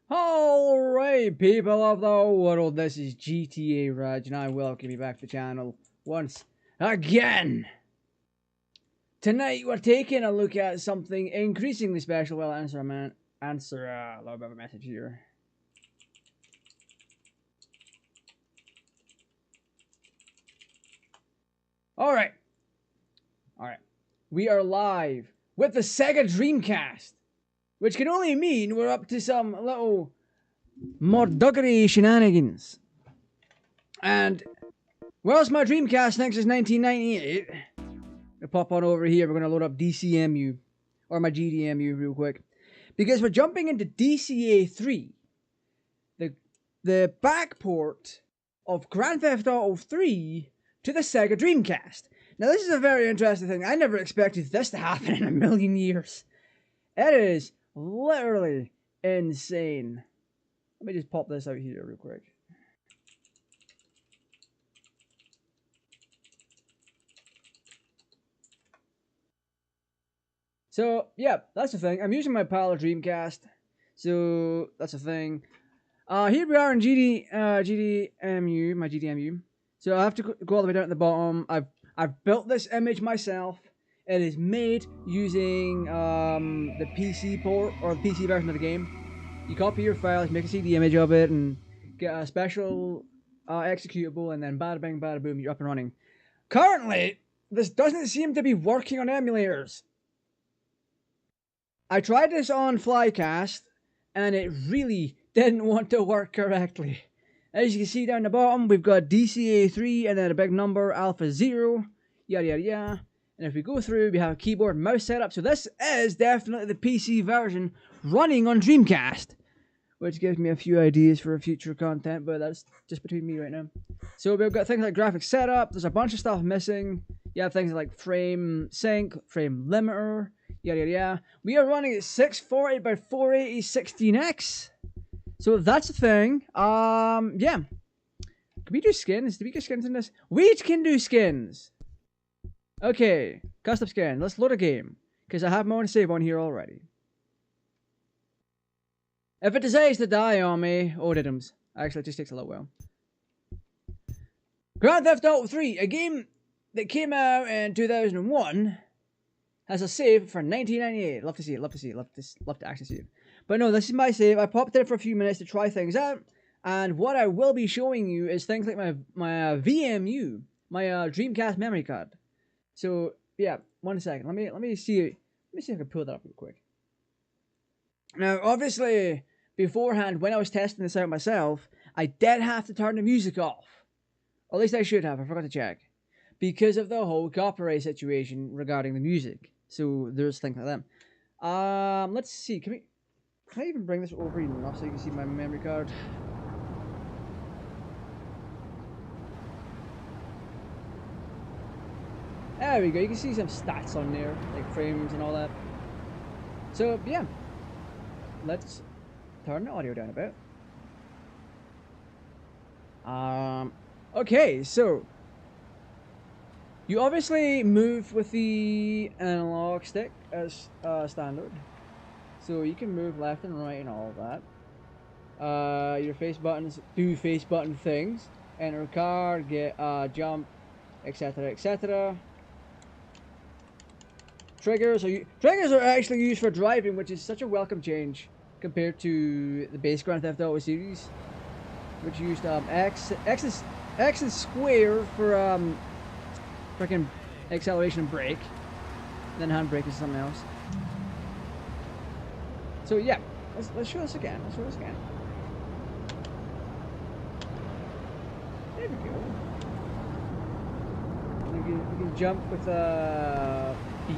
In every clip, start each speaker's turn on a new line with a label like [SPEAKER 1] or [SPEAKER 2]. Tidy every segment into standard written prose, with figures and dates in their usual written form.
[SPEAKER 1] Alright, people of the world, this is GTAraj, and I welcome you back to the channel once again. Tonight, we're taking a look at something increasingly special. Well, answer a little bit of a message here. Alright. We are live with the Sega Dreamcast, which can only mean we're up to some little Morduggery shenanigans. And where's my Dreamcast next is 1998. We'll pop on over here. We're going to load up DCMU, or my GTAmu real quick, because we're jumping into DCA 3, the backport of Grand Theft Auto 3 to the Sega Dreamcast. Now this is a very interesting thing. I never expected this to happen in a million years. It is literally insane. Let me just pop this out here real quick. So, yeah, that's the thing. I'm using my Palo Dreamcast. So, that's the thing. Here we are in GTAmu, my GTAmu. So, I have to go all the way down at the bottom. I've built this image myself. It is made using the PC port, or the PC version of the game. You copy your files, make a CD image of it, and get a special executable, and then bada bing, bada boom, you're up and running. Currently, this doesn't seem to be working on emulators. I tried this on Flycast, and it really didn't want to work correctly. As you can see down the bottom, we've got DCA3 and then a big number, Alpha 0, yada yada yada. And if we go through, we have a keyboard and mouse setup. So this is definitely the PC version running on Dreamcast, which gives me a few ideas for future content, but that's just between me right now. So we've got things like graphics setup. There's a bunch of stuff missing. You have things like frame sync, frame limiter, yada yada yada. We are running at 640 by 480 16x. So that's the thing. Yeah. Can we do skins? Do we get skins in this? We can do skins. Okay, custom skin. Let's load a game, because I have my own save on here already. If it decides to die on me, diddums. Actually, it just takes a little while. Grand Theft Auto 3, a game that came out in 2001, has a save for 1998. Love to see it, love to actually see it. But no, this is my save. I popped in for a few minutes to try things out, and what I will be showing you is things like my VMU, my Dreamcast memory card. So yeah, 1 second. Let me see if I can pull that up real quick. Now, obviously, beforehand, when I was testing this out myself, I did have to turn the music off. Or at least I should have. I forgot to check, because of the whole copyright situation regarding the music. So there's things like that. Let's see. Can I even bring this over enough so you can see my memory card? There we go, you can see some stats on there, like frames and all that. So, yeah. Let's turn the audio down a bit. Okay, so you obviously move with the analog stick as standard. So you can move left and right and all of that. Your face buttons do face button things. Enter a car, get jump, etc, etc. Triggers are actually used for driving, which is such a welcome change compared to the base Grand Theft Auto series, which used X and square for freaking acceleration and brake, and then handbrake is something else. So yeah, let's show this again. There we go. We can jump with B.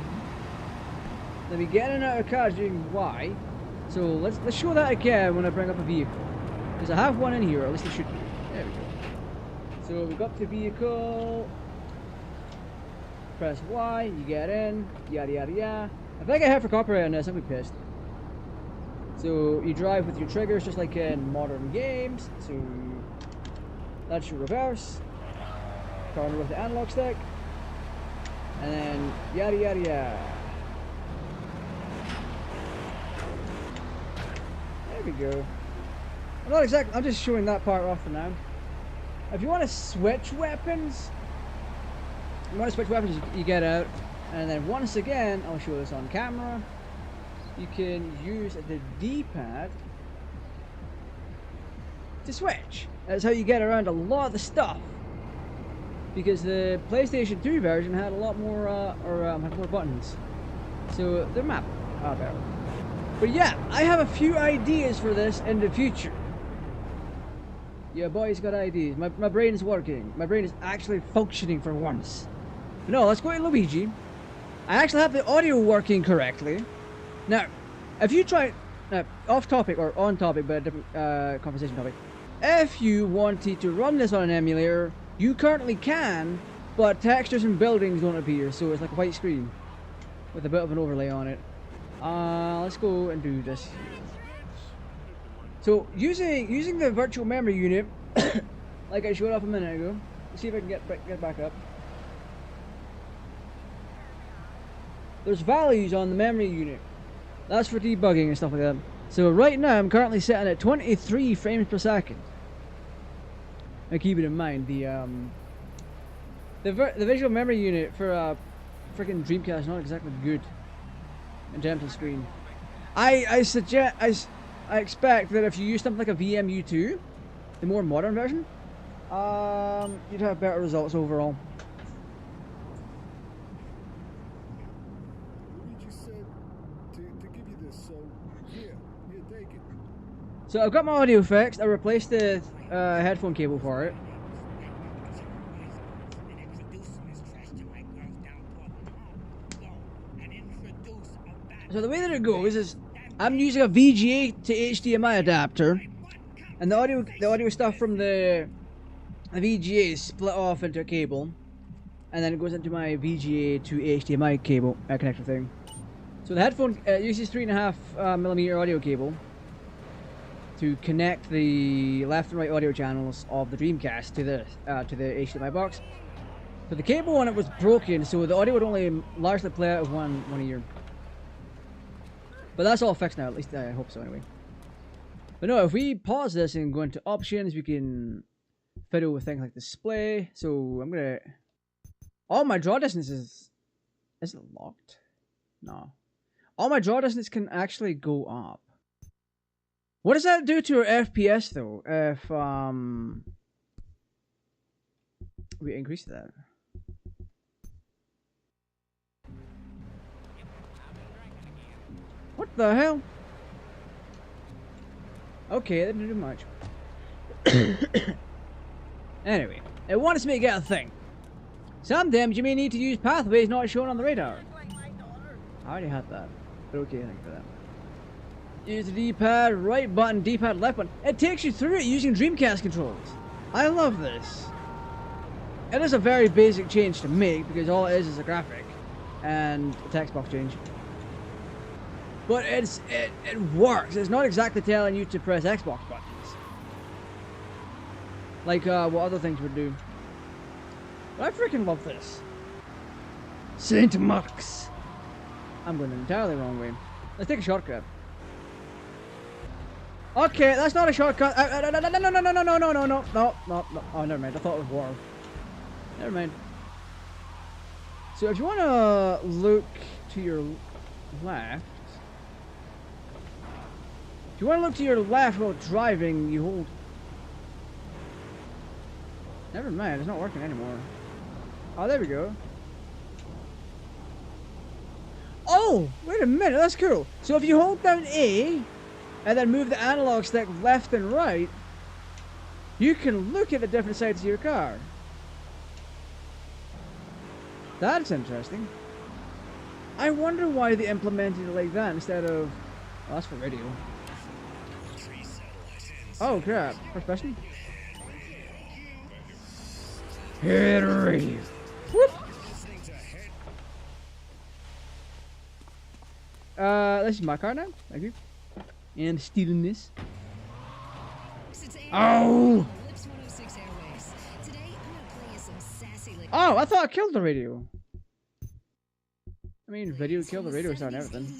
[SPEAKER 1] Then we get in out of cars using Y. So let's show that again when I bring up a vehicle, because I have one in here, or at least it should be. There we go. So we go up to vehicle, press Y, you get in, yada yada yada. If I get hit for copyright on this, I'll be pissed. So you drive with your triggers just like in modern games. So that's your reverse. Turn with the analog stick. And then yada yada yada. There we go. I'm not exactly. I'm just showing that part off for now. If you want to switch weapons, you get out, and then once again, I'll show this on camera. You can use the D-pad to switch. That's how you get around a lot of the stuff. Because the PlayStation 2 version had a lot more, had more buttons. So the map are better. But yeah, I have a few ideas for this in the future. Yeah, boy's got ideas. My brain is working. My brain is actually functioning for once. But no, let's go to Luigi. I actually have the audio working correctly. Now, if you try... off topic or on topic, but a different conversation topic. If you wanted to run this on an emulator, you currently can, but textures and buildings don't appear, so it's like a white screen with a bit of an overlay on it. Let's go and do this. So using the virtual memory unit, like I showed off a minute ago. Let's see if I can get back up. There's values on the memory unit. That's for debugging and stuff like that. So right now I'm currently sitting at 23 frames per second. Now keep it in mind, the visual memory unit for a freaking Dreamcast is not exactly good in terms of screen. I expect that if you use something like a VMU2, the more modern version, you'd have better results overall. So I've got my audio fixed. I replaced the headphone cable for it. So the way that it goes is I'm using a VGA to HDMI adapter, and the audio stuff from the VGA is split off into a cable, and then it goes into my VGA to HDMI cable connector thing. So the headphone uses 3.5mm audio cable to connect the left and right audio channels of the Dreamcast to the HDMI box. So the cable on it was broken, so the audio would only largely play out of one ear. But that's all fixed now, at least I hope so anyway. But no, if we pause this and go into options, we can fiddle with things like display. So I'm gonna... All my draw distances... Is it locked? No. All my draw distance can actually go up. What does that do to our FPS though, if we increase that? What the hell? Okay, that didn't do much. Anyway, it wants me to get a thing. Sometimes you may need to use pathways not shown on the radar. I already had that, but okay, thank you for that. Use the D-pad, right button, D-pad, left button. It takes you through it using Dreamcast controls. I love this. It is a very basic change to make because all it is a graphic and a text box change. But it works. It's not exactly telling you to press Xbox buttons, like what other things would do. But I freaking love this. Saint Marks. I'm going the entirely wrong way. Let's take a shortcut. Okay, that's not a shortcut. No. Oh, never mind. I thought it was water. Never mind. So if you want to look to your left, if you want to look to your left while driving, you hold. Never mind. It's not working anymore. Oh, there we go. Oh, wait a minute. That's cool. So if you hold down A and then move the analog stick left and right, you can look at the different sides of your car. That's interesting. I wonder why they implemented it like that instead of... Oh, that's for radio. Oh crap. First person? Hit radio. Whoop! This is my car now. Thank you. And stealing this. Oh! Oh, I thought I killed the radio. I mean, video killed the radio star and everything.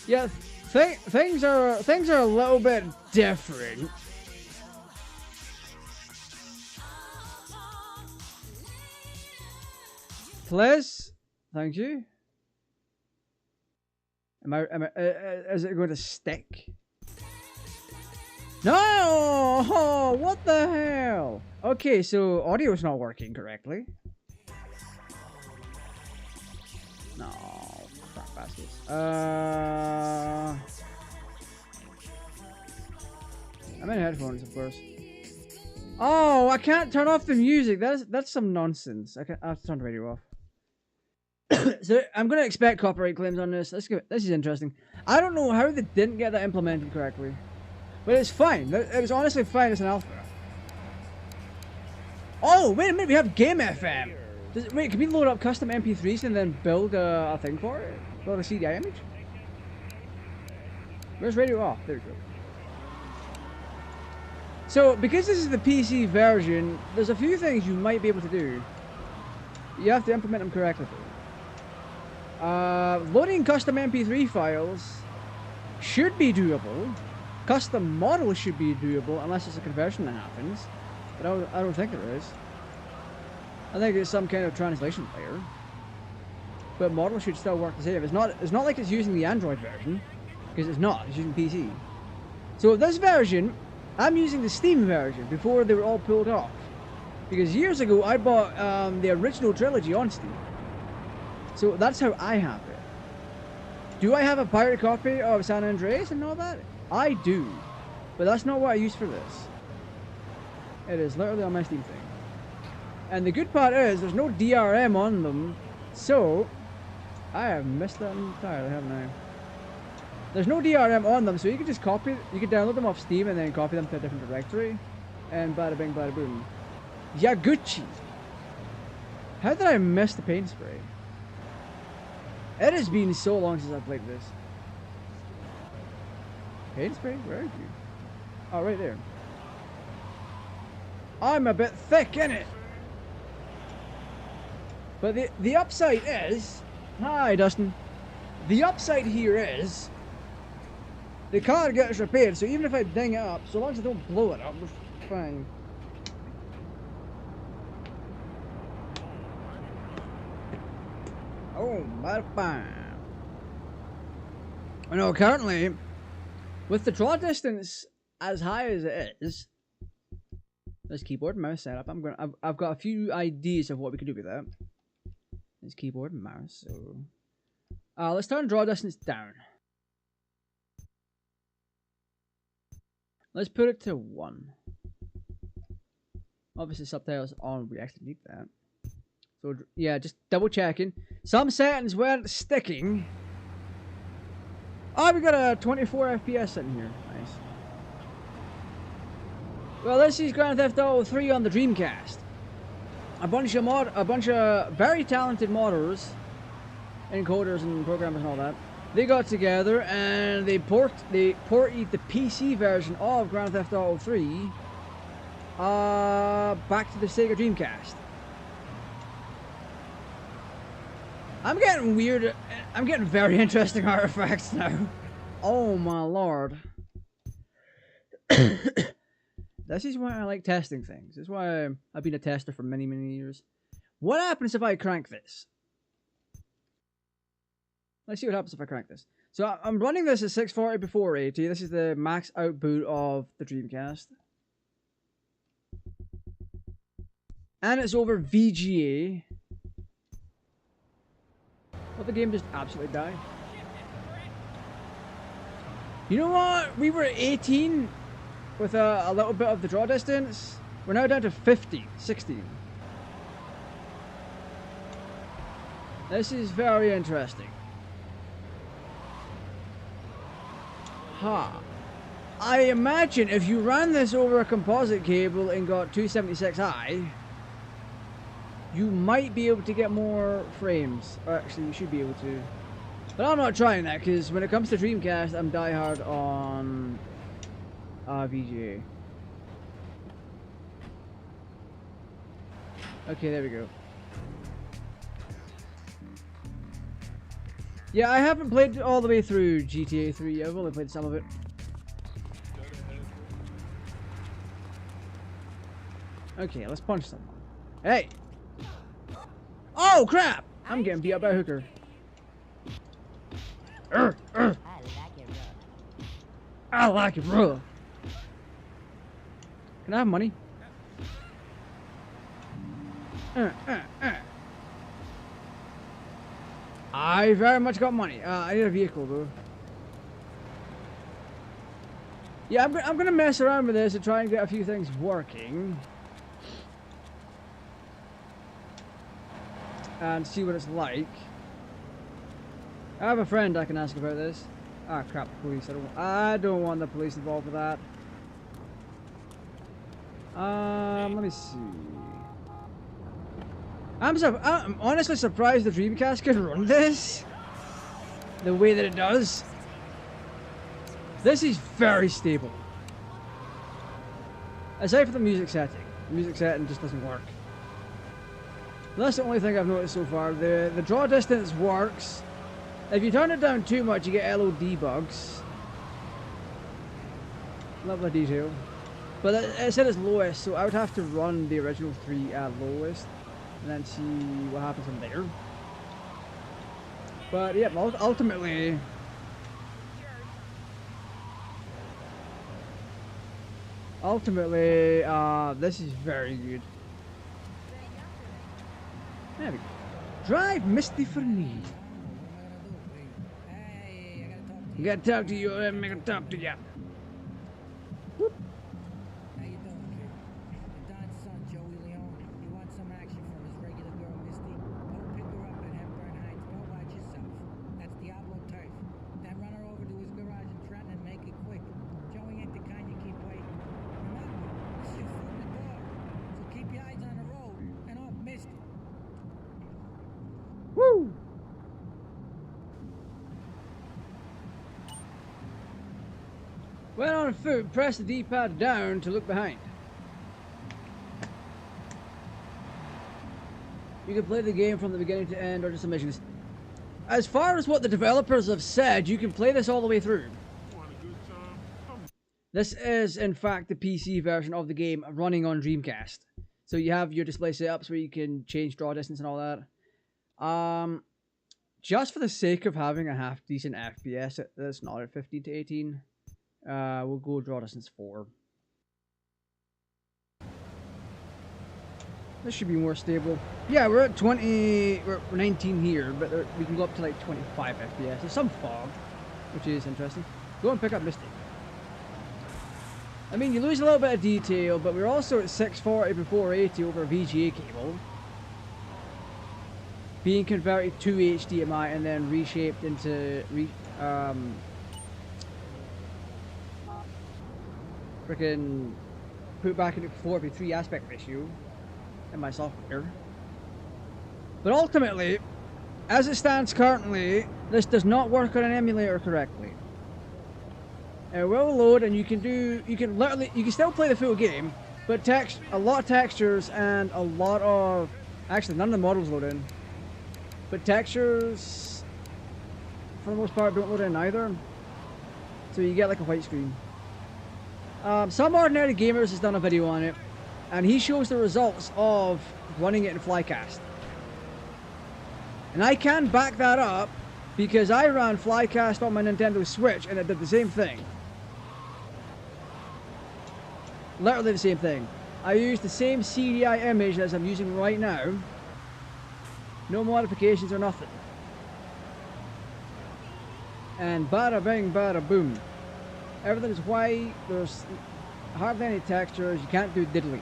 [SPEAKER 1] Yeah, things are a little bit different. Please, thank you. Is it going to stick? No! Oh, what the hell? Okay, so audio's not working correctly. No, crap baskets. I'm in headphones, of course. Oh, I can't turn off the music. That's some nonsense. I have to turn the radio off. So I'm gonna expect copyright claims on this. This is interesting. I don't know how they didn't get that implemented correctly, but it's fine. It was honestly fine as an alpha. Oh, wait a minute. We have Game FM. Wait, can we load up custom MP3s and then build a thing for it? Build a CDI image? Where's radio? Oh, there we go. So, because this is the PC version, there's a few things you might be able to do. You have to implement them correctly. Loading custom MP3 files should be doable. Custom models should be doable unless it's a conversion that happens. But I don't think there is. I think it's some kind of translation layer. But model should still work the same. It's not like it's using the Android version, because it's not. It's using PC. So this version, I'm using the Steam version before they were all pulled off. Because years ago I bought the original trilogy on Steam. So that's how I have it. Do I have a pirate copy of San Andreas and all that? I do. But that's not what I use for this. It is literally on my Steam thing. And the good part is there's no DRM on them. So I have missed that entirely, haven't I? There's no DRM on them, so you can just copy, you can download them off Steam and then copy them to a different directory. And bada bing bada boom. Yaguchi. How did I miss the paint spray? It has been so long since I played this. Paint spray? Where are you? Oh, right there. I'm a bit thick, innit? But the upside is... Hi, Dustin. The upside here is... the car gets repaired, so even if I ding it up, so long as I don't blow it up, we're fine. Oh, my fine. I know, currently, with the draw distance as high as it is, this keyboard and mouse setup, I've got a few ideas of what we can do with that. This keyboard and mouse, so... let's turn draw distance down. Let's put it to 1. Obviously subtitles on, we actually need that. So yeah, just double checking. Some settings weren't sticking. Oh, we got a 24 FPS in here. Nice. Well, this is Grand Theft Auto 3 on the Dreamcast. A bunch of very talented modders, encoders and programmers and all that. They got together and they ported the PC version of Grand Theft Auto 3 back to the Sega Dreamcast. I'm getting weird. I'm getting very interesting artifacts now. Oh my lord. This is why I like testing things. This is why I've been a tester for many, many years. What happens if I crank this? Let's see what happens if I crank this. So I'm running this at 640 before 80. This is the max output of the Dreamcast. And it's over VGA. Will the game just absolutely die? You know what? We were at 18 with a little bit of the draw distance. We're now down to 50, 16. This is very interesting. Ha. I imagine if you ran this over a composite cable and got 276i, you might be able to get more frames. Or actually, you should be able to. But I'm not trying that, because when it comes to Dreamcast, I'm diehard on VGA. Okay, there we go. Yeah, I haven't played all the way through GTA 3. I've only played some of it. Okay, let's punch someone. Hey! Oh, crap! I'm getting beat up by a hooker. I like it rough. Can I have money? I very much got money. I need a vehicle though. Yeah, I'm gonna mess around with this and try and get a few things working. And see what it's like. I have a friend I can ask about this. Ah, crap, police. I don't want the police involved with that. Let me see. I'm honestly surprised the Dreamcast can run this the way that it does. This is very stable. Aside from the music setting. The music setting just doesn't work. That's the only thing I've noticed so far. The draw distance works. If you turn it down too much, you get LOD bugs. Lovely detail. But it said it's lowest, so I would have to run the original 3 at lowest. And then see what happens from there. But yeah, ultimately... Ultimately, this is very good. There we go. Drive Misty for me. I gotta talk to you, I'm gonna talk to you. Whoop.
[SPEAKER 2] How you doing, kid? Don's son, Joey Leone. He wants some action from his regular girl, Misty. Go pick her up at Hepburn Heights. Go watch yourself. That's Diablo turf. Then run her over to his garage in Trenton and make it quick. Joey ain't the kind you keep waiting. Remember, this is your foot in the door. So keep your eyes on the road and off Misty.
[SPEAKER 1] Woo! When on foot, press the D-pad down to look behind. You can play the game from the beginning to end or just the missions. As far as what the developers have said, you can play this all the way through. This is, in fact, the PC version of the game running on Dreamcast. So you have your display setups where you can change draw distance and all that. Just for the sake of having a half decent FPS, that's not at 15 to 18. We'll go draw distance 4. This should be more stable. Yeah, we're at 20, we're 19 here, but we can go up to like 25 FPS. There's some fog, which is interesting. Go and pick up Misty. I mean, you lose a little bit of detail, but we're also at 640 by 480 over a VGA cable. Being converted to HDMI and then reshaped into freaking put back into 4:3 aspect ratio in my software. But ultimately, as it stands currently, this does not work on an emulator correctly. It will load, and you can still play the full game, but a lot of textures and a lot of, actually none of the models load in, but textures for the most part don't load in either, so you get like a white screen. Some Ordinary Gamers has done a video on it, and he shows the results of running it in Flycast. And I can back that up because I ran Flycast on my Nintendo Switch and it did the same thing. Literally the same thing. I used the same CDI image as I'm using right now. No modifications or nothing. And bada bing, bada boom. Everything is white, there's hardly any textures, you can't do diddly.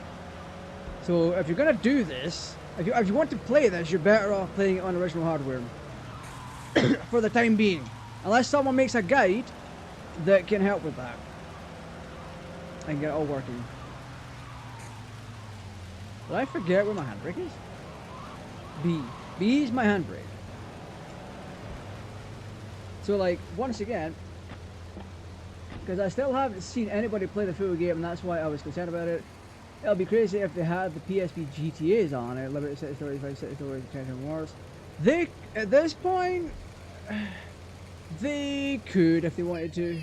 [SPEAKER 1] So if you're gonna do this, if you want to play this, you're better off playing it on original hardware. For the time being. Unless someone makes a guide that can help with that. And get it all working. Did I forget where my handbrake is? B. B is my handbrake. So like, once again, because I still haven't seen anybody play the full game, and that's why I was concerned about it. It'll be crazy if they had the PSP GTAs on it, Liberty City Stories, Vice City Stories, Attention Wars. They, at this point, They could if they wanted to.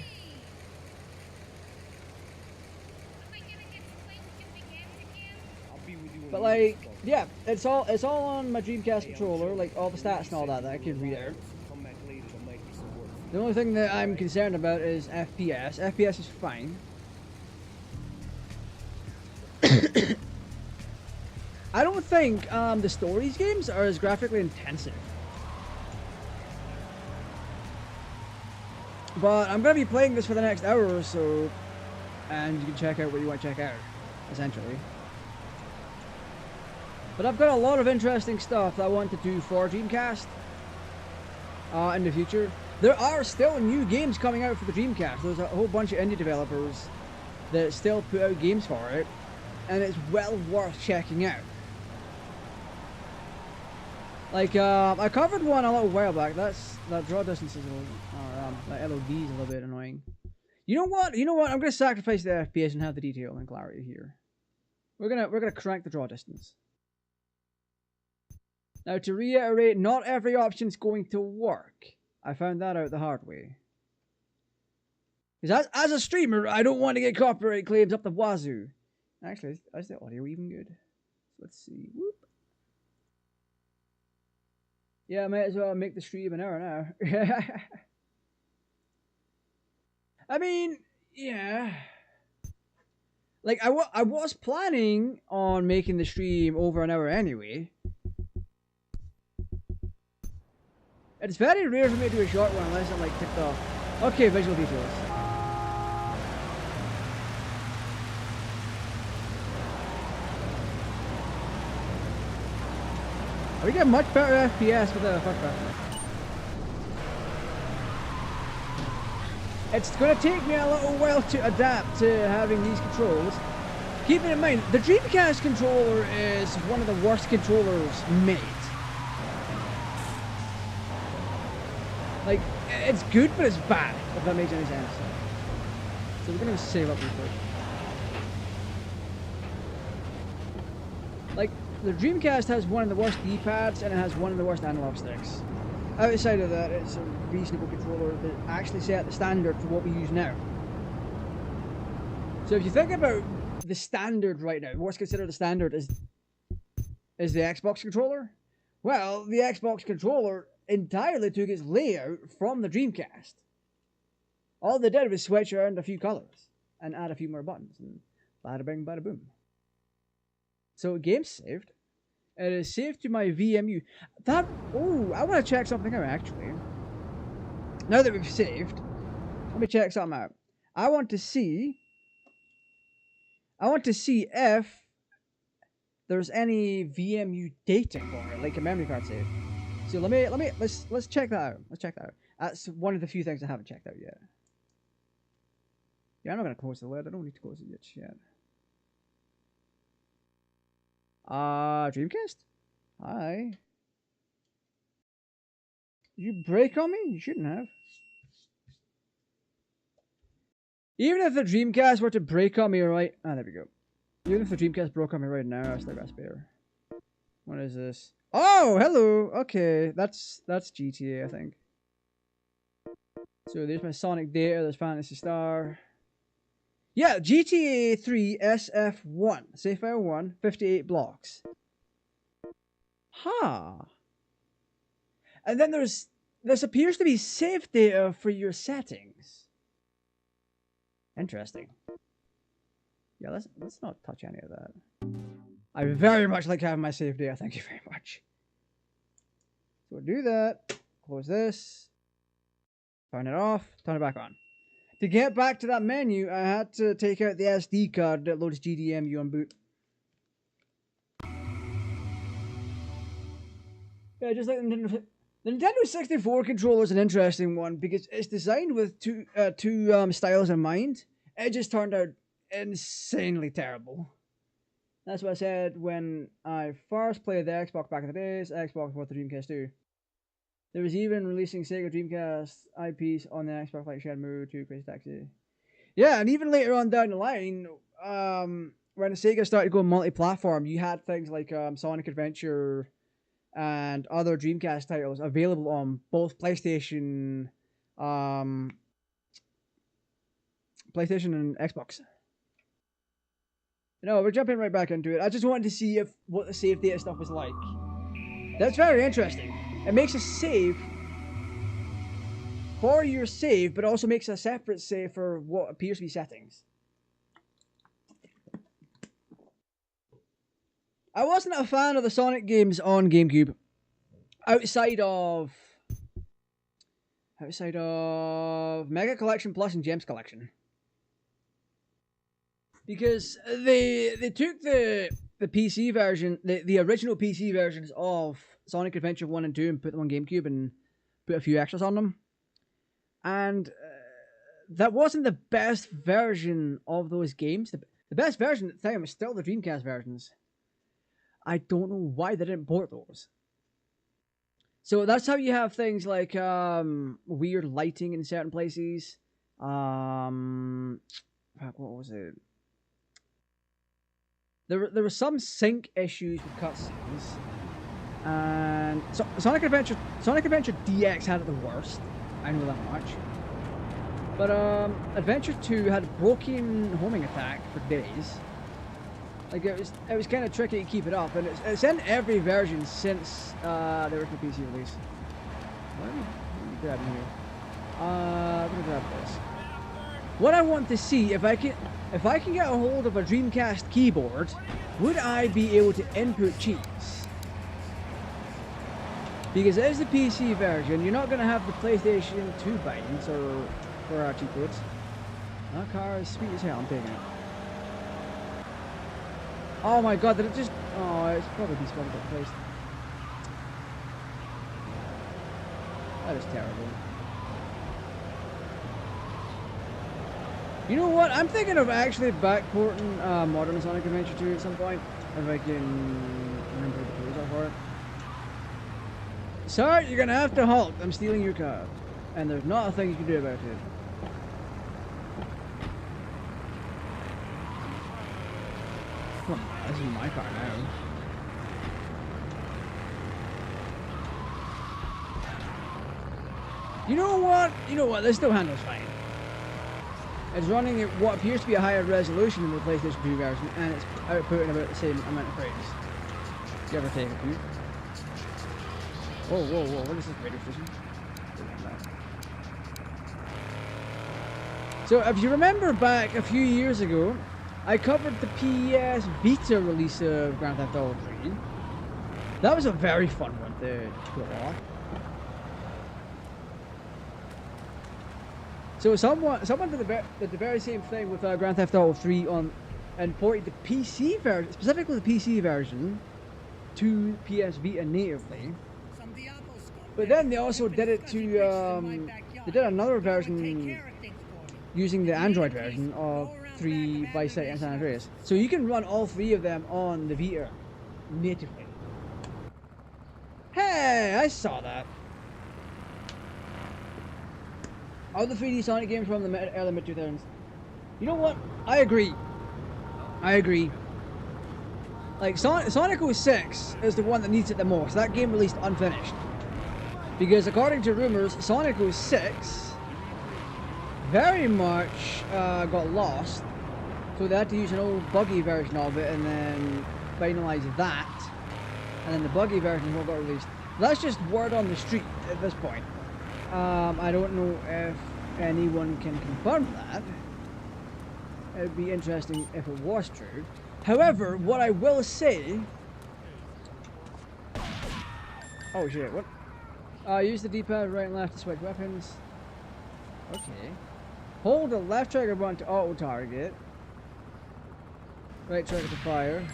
[SPEAKER 1] But like, yeah, it's all on my Dreamcast controller, like all the stats and all that I can read out. The only thing that I'm concerned about is FPS. FPS is fine. I don't think the stories games are as graphically intensive. But I'm going to be playing this for the next hour or so, and you can check out what you want to check out, essentially. But I've got a lot of interesting stuff that I want to do for Dreamcast in the future. There are still new games coming out for the Dreamcast. There's a whole bunch of indie developers that still put out games for it, and it's well worth checking out. Like, I covered one a little while back. That draw distance is a little, that LOD is a little bit annoying. You know what? I'm gonna sacrifice the FPS and have the detail and clarity here. We're gonna crank the draw distance. Now, to reiterate, not every option's going to work. I found that out the hard way. Because as a streamer, I don't want to get copyright claims up the wazoo. Actually, is the audio even good? Let's see. Whoop. Yeah, I might as well make the stream an hour now. I mean, yeah. Like, I was planning on making the stream over an hour anyway. It's very rare for me to do a short one unless I'm like ticked off. Okay, visual details. We get much better FPS with a fuck button. It's going to take me a little while to adapt to having these controls. Keeping in mind, the Dreamcast controller is one of the worst controllers made. Like, it's good, but it's bad, if that makes any sense. So we're going to save up real quick. Like, the Dreamcast has one of the worst D-pads, and it has one of the worst analog sticks. Outside of that, it's a reasonable controller that actually set the standard for what we use now. So if you think about the standard right now, what's considered the standard is the Xbox controller. Well, the Xbox controller entirely took its layout from the Dreamcast. All they did was switch around a few colors and add a few more buttons, and bada bing, bada boom. So game's saved. It is saved to my VMU. I want to check something out actually. Now that we've saved, let me check something out. I want to see if there's any VMU data for it, like a memory card save. So let's check that out. Let's check that out. That's one of the few things I haven't checked out yet. Yeah, I'm not gonna close the lid. I don't need to close it yet. Dreamcast? Hi. Did you break on me? You shouldn't have. Even if the Dreamcast were to break on me right... there we go. Even if the Dreamcast broke on me right now, I still got spare. What is this? Oh, hello! Okay, that's GTA, I think. So there's my Sonic data, there's Phantasy Star. Yeah, GTA 3 SF1. Save file 1, 58 blocks. Huh. And then this appears to be save data for your settings. Interesting. Yeah, let's not touch any of that. I very much like having my save data, thank you very much. So do that. Close this. Turn it off. Turn it back on. To get back to that menu, I had to take out the SD card that loads GDEMU on boot. Yeah, just like the Nintendo 64 controller is an interesting one because it's designed with two styles in mind. It just turned out insanely terrible. That's what I said when I first played the Xbox back in the days, Xbox with the Dreamcast 2. There was even releasing Sega Dreamcast IPs on the Xbox like Shenmue 2, Crazy Taxi. Yeah, and even later on down the line, when Sega started going multi-platform, you had things like Sonic Adventure and other Dreamcast titles available on both PlayStation PlayStation and Xbox. No, we're jumping right back into it. I just wanted to see what the save data stuff was like. That's very interesting. It makes a save for your save, but also makes a separate save for what appears to be settings. I wasn't a fan of the Sonic games on GameCube. Outside of Mega Collection Plus and Gems Collection. Because they took the PC version, the original PC versions of Sonic Adventure 1 and 2 and put them on GameCube and put a few extras on them. And that wasn't the best version of those games. The best version at the time was still the Dreamcast versions. I don't know why they didn't port those. So that's how you have things like weird lighting in certain places. What was it? There were some sync issues with cutscenes, and Sonic Adventure DX had it the worst. I know that much. But Adventure 2 had broken homing attack for days. Like it was kind of tricky to keep it up, and it's in every version since the original PC release. What are you grabbing here? I'm gonna grab this. What I want to see, if I can get a hold of a Dreamcast keyboard, would I be able to input cheats? Because it is the PC version, you're not gonna have the PlayStation 2 buttons or for our cheat codes. That car is sweet as hell. I'm taking it. Oh my god, did it just... Oh, it's probably despawned at the place. That is terrible. You know what? I'm thinking of actually backporting modern Sonic Adventure 2 at some point. If I can remember the clues are for it. Sir, you're gonna have to halt. I'm stealing your car. And there's not a thing you can do about it. Well, this is my car now. You know what? This still handles fine. It's running at what appears to be a higher resolution than the PlayStation 2 version, and it's outputting about the same amount of frames. Give or take a few. Whoa, what is this radio station? So, if you remember back a few years ago, I covered the PS Vita release of Grand Theft Auto 3. That was a very fun one to go on. So someone did the very same thing with Grand Theft Auto 3 and ported the PC version, specifically the PC version, to PS Vita natively. But then they also did it to they did another version using the Android version of 3 Vice City and San Andreas. So you can run all 3 of them on the Vita natively. Hey, I saw that. All the 3D Sonic games from the early mid-2000s. You know what? I agree. Like, Sonic 06 is the one that needs it the most. That game released unfinished. Because according to rumors, Sonic 06 very much got lost. So they had to use an old buggy version of it and then finalize that. And then the buggy version is what got released. That's just word on the street at this point. I don't know if anyone can confirm that. It would be interesting if it was true. However, what I will say... Oh shit, what? Use the D-pad right and left to switch weapons. Okay. Hold the left trigger button to auto-target. Right trigger to fire.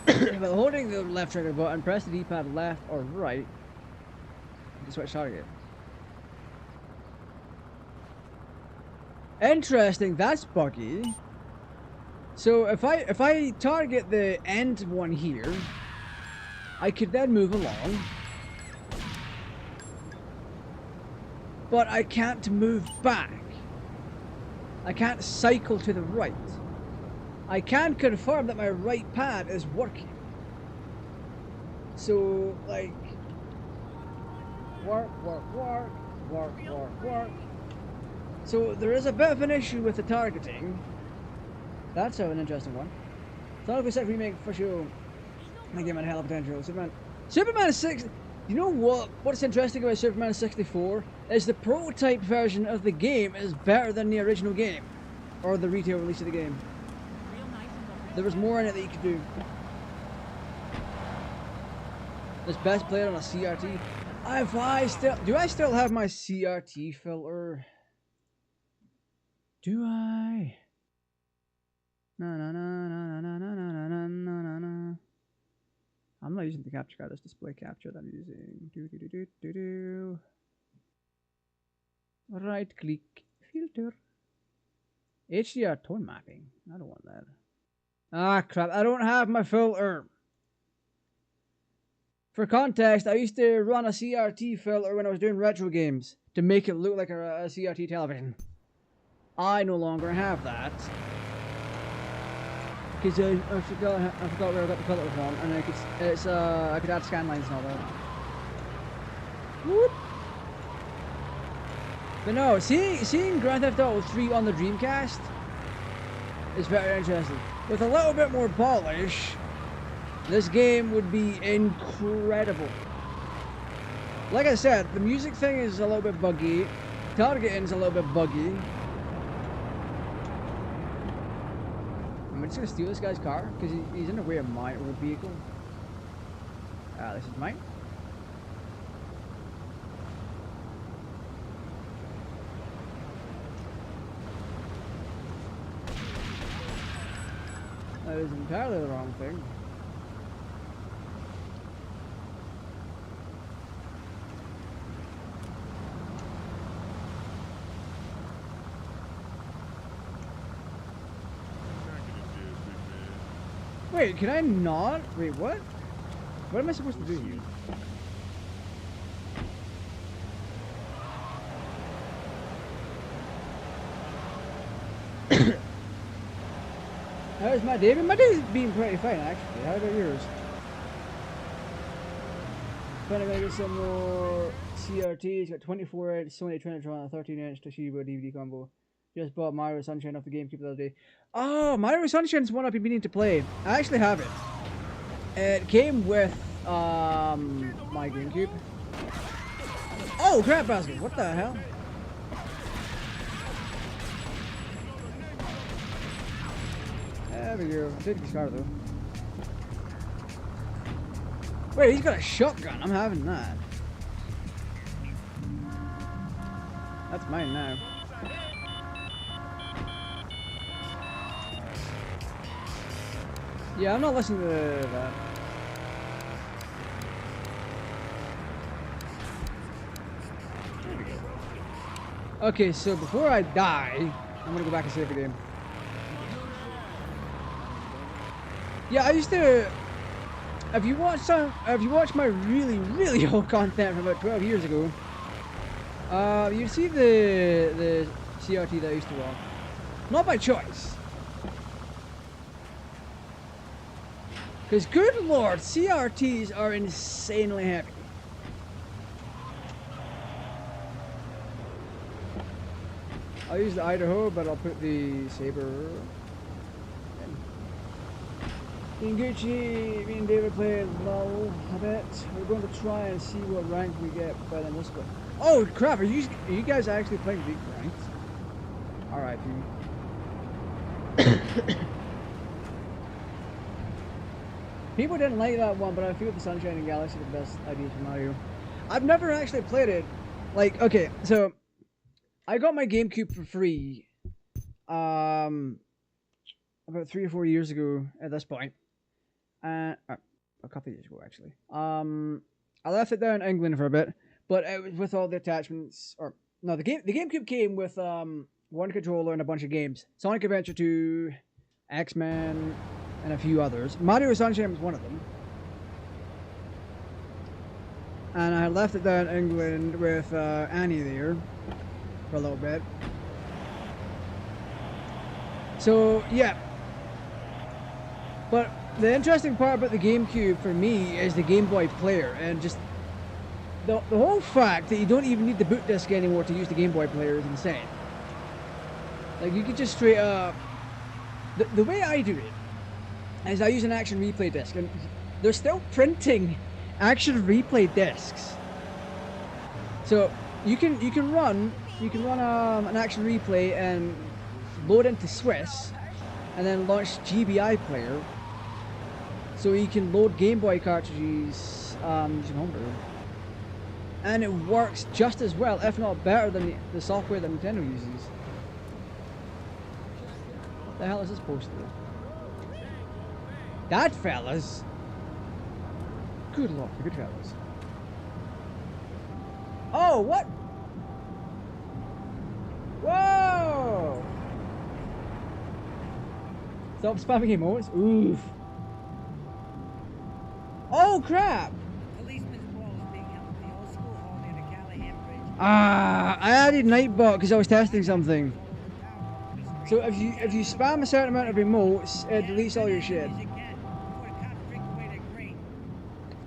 [SPEAKER 1] But holding the left trigger button, press the D-pad left or right to switch target. Interesting, that's buggy. So if I target the end one here, I could then move along. But I can't move back. I can't cycle to the right. I can confirm that my right pad is working. So, like, work, work, work, work, work, work. So there is a bit of an issue with the targeting. That's an interesting one. Sonic 6 remake for sure. I give it a hell of potential. Superman 6. You know what? What's interesting about Superman 64 is the prototype version of the game is better than the original game, or the retail release of the game. There was more in it that you could do. This best played on a CRT. Do I still have my CRT filter? Do I? Na na na na na na na na na na. I'm not using the capture card, it's display capture that I'm using. Do. Right click, filter. HDR tone mapping. I don't want that. Ah crap, I don't have my filter. For context, I used to run a CRT filter when I was doing retro games to make it look like a CRT television. I no longer have that. Because I forgot where I got the color from, and I could add scan lines and all that. Whoop. But no, seeing Grand Theft Auto 3 on the Dreamcast is very interesting. With a little bit more polish, this game would be incredible. Like I said, the music thing is a little bit buggy, targeting is a little bit buggy. I'm just gonna steal this guy's car because he's in the way of my old vehicle. This is mine. That is entirely the wrong thing. Wait, can I not? Wait, what? What am I supposed to do here? How's my day? My day's been pretty fine, actually. How about yours? Finally gonna get some more CRTs. Got 24-inch Sony Trinitron, a 13-inch Toshiba DVD combo. Just bought Mario Sunshine off the GameCube the other day. Oh, Mario Sunshine is one I've been meaning to play. I actually have it. It came with my GameCube. Oh, crap basket! What the hell? There we go. Take his car though. Wait, he's got a shotgun. I'm having that. That's mine now. Yeah, I'm not listening to that. There we go. Okay, so before I die, I'm gonna go back and save the game. Yeah, I used to. If you watch my really old content from about 12 years ago, you'd see the CRT that I used to run. Not by choice. Because good lord, CRTs are insanely heavy. I'll use the Idaho, but I'll put the Saber in. Me and Gucci, me and David played LOL a bit. We're going to try and see what rank we get by the this one. Oh crap, are you guys actually playing big ranked? Alright, dude. People didn't like that one, but I feel the Sunshine and Galaxy are the best ideas for Mario. I've never actually played it. Like, okay, so I got my GameCube for free about 3 or 4 years ago at this point. A couple of years ago, actually. I left it there in England for a bit, but it was with all the attachments. Or no, the GameCube came with one controller and a bunch of games: Sonic Adventure 2, X-Men, and a few others. Mario Sunshine was one of them. And I left it there in England with Annie there for a little bit. So, yeah. But The interesting part about the GameCube for me is the Game Boy Player, and just the whole fact that you don't even need the boot disc anymore to use the Game Boy Player is insane. Like, you could just straight up... The way I do it is I use an action replay disc, and they're still printing action replay discs. So you can run an action replay and load into Swiss, and then launch GBI Player, so you can load Game Boy cartridges using Homebrew, and it works just as well, if not better, than the software that Nintendo uses. What the hell is this supposed to do? That fellas. Good luck, good fellas. Oh, what? Whoa! Stop spamming emotes. Oof. Oh crap!
[SPEAKER 2] Policeman's ball is being held at the old school hall near the Callahan Bridge.
[SPEAKER 1] Ah, I added Nightbot because I was testing something. So if you spam a certain amount of emotes, it deletes all your shit.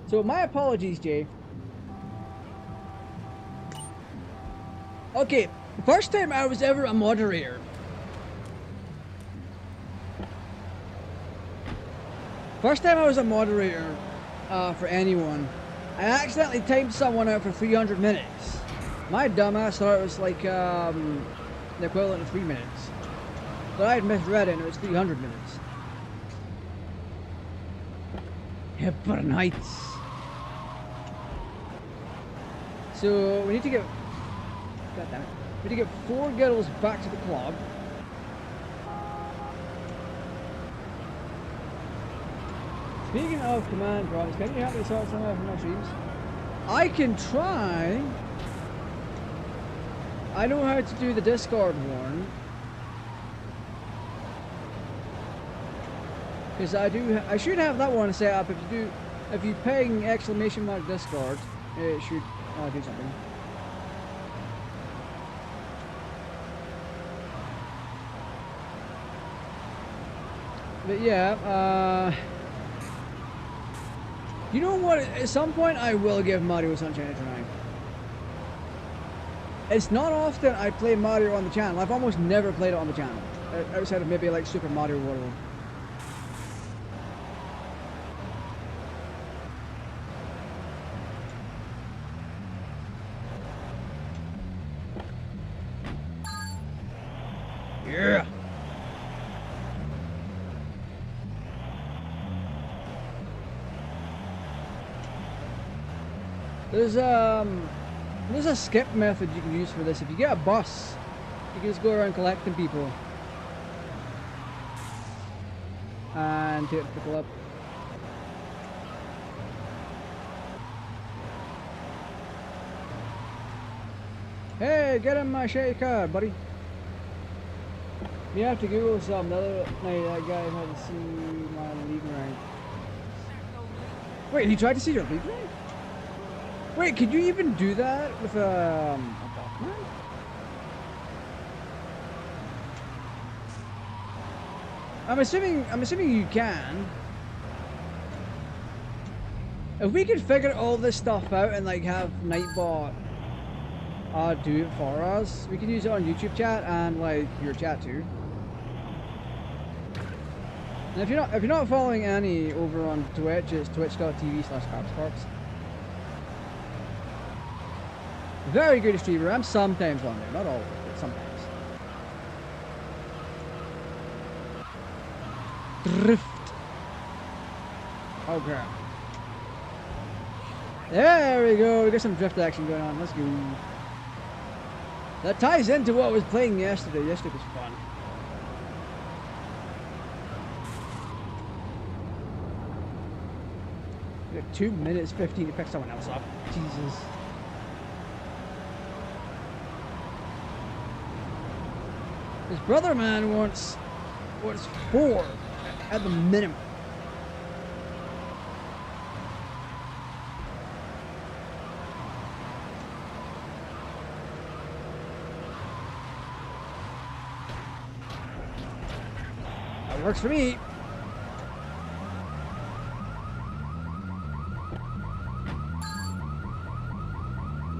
[SPEAKER 1] So my apologies, Jay. Okay, first time I was ever a moderator. First time I was a moderator for anyone, I accidentally timed someone out for 300 minutes. My dumbass thought it was like the equivalent of 3 minutes. But I had misread it and it was 300 minutes. Hepburn Heights. So we need to get... God damn it. We need to get 4 girls back to the club. Speaking of command prompts, can you help me sort some out from my streams? I can try. I know how to do the Discord one. Because I should have that one set up. If you ping !Discord, it should do something. But yeah, you know what? At some point, I will give Mario Sunshine a try. It's not often I play Mario on the channel. I've almost never played it on the channel, outside of maybe like Super Mario World. Yeah. There's a skip method you can use for this. If you get a bus, you can just go around collecting people and take people up. Hey, get in my shady car, buddy. You have to Google something. The other night, that guy had to see my league rank. Wait, he tried to see your league rank? Wait, could you even do that with a Bachman? I'm assuming you can. If we could figure all this stuff out and like have Nightbot do it for us, we can use it on YouTube chat and like your chat too. And if you're not following Annie over on Twitch, it's twitch.tv/capsparks. Very good streamer. I'm sometimes on there, not always, but sometimes. Drift. Oh crap. There we go. We got some drift action going on. Let's go. That ties into what I was playing yesterday. Yesterday was fun. We got 2 minutes 15 to pick someone else up. Jesus. His brother man wants 4 at the minimum. That works for me.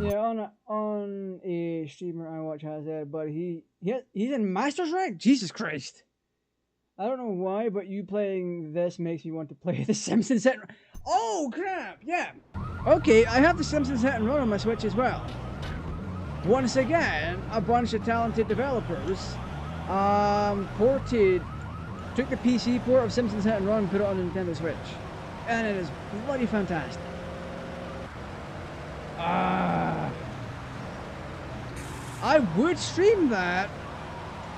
[SPEAKER 1] Yeah, on a streamer I watch has that, but he's in Masters rank. Jesus Christ! I don't know why, but you playing this makes me want to play The Simpsons Hit. Oh crap! Yeah. Okay, I have The Simpsons Hit and Run on my Switch as well. Once again, a bunch of talented developers took the PC port of Simpsons Hit and Run and put it on the Nintendo Switch, and it is bloody fantastic. I would stream that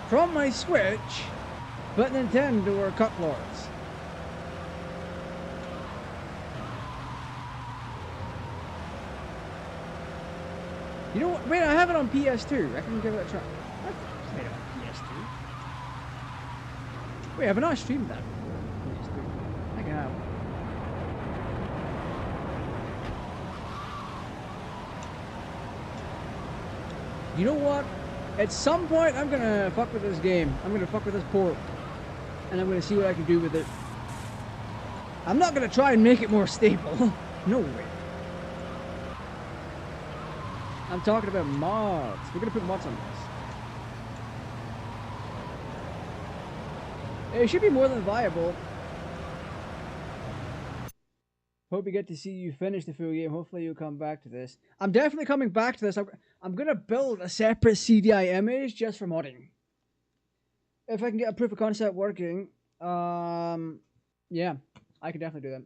[SPEAKER 1] from my Switch, but Nintendo are cucklords. You know what? Wait, I have it on PS2. I can give it a try. I've played it on PS2. Wait, have I not streamed that? PS2. I think I have. You know what? At some point, I'm gonna fuck with this game. I'm gonna fuck with this port. And I'm gonna see what I can do with it. I'm not gonna try and make it more stable. No way. I'm talking about mods. We're gonna put mods on this. It should be more than viable. Hope you get to see you finish the full game. Hopefully you'll come back to this. I'm definitely coming back to this. I'm gonna build a separate CDI image just for modding. If I can get a proof of concept working, yeah, I can definitely do that.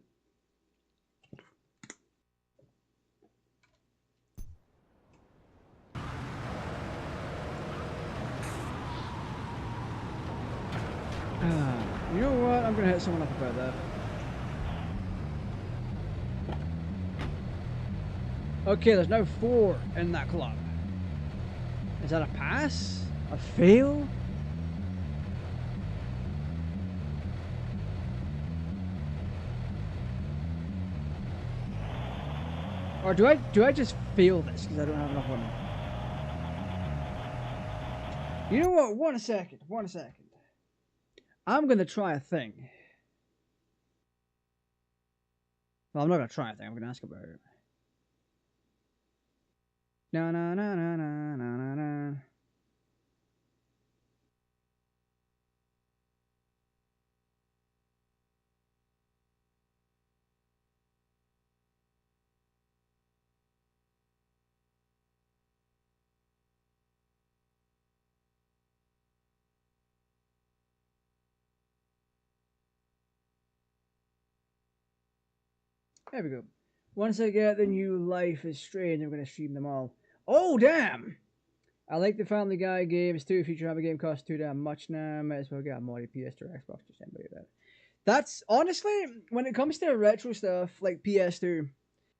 [SPEAKER 1] You know what? I'm gonna hit someone up about that. Okay, there's now 4 in that club. Is that a pass? A fail? Or do I just fail this because I don't have enough women? You know what? One second. I'm gonna try a thing. Well, I'm not gonna try a thing. I'm gonna ask about it. Na na na na na na na. There we go. Once I get the new Life is Strange, I'm going to stream them all. Oh, damn! I like the Family Guy games too. Future Hammer game costs too damn much now. Might as well get a modded PS2 or Xbox. Just anybody that. That's honestly, when it comes to retro stuff like PS2,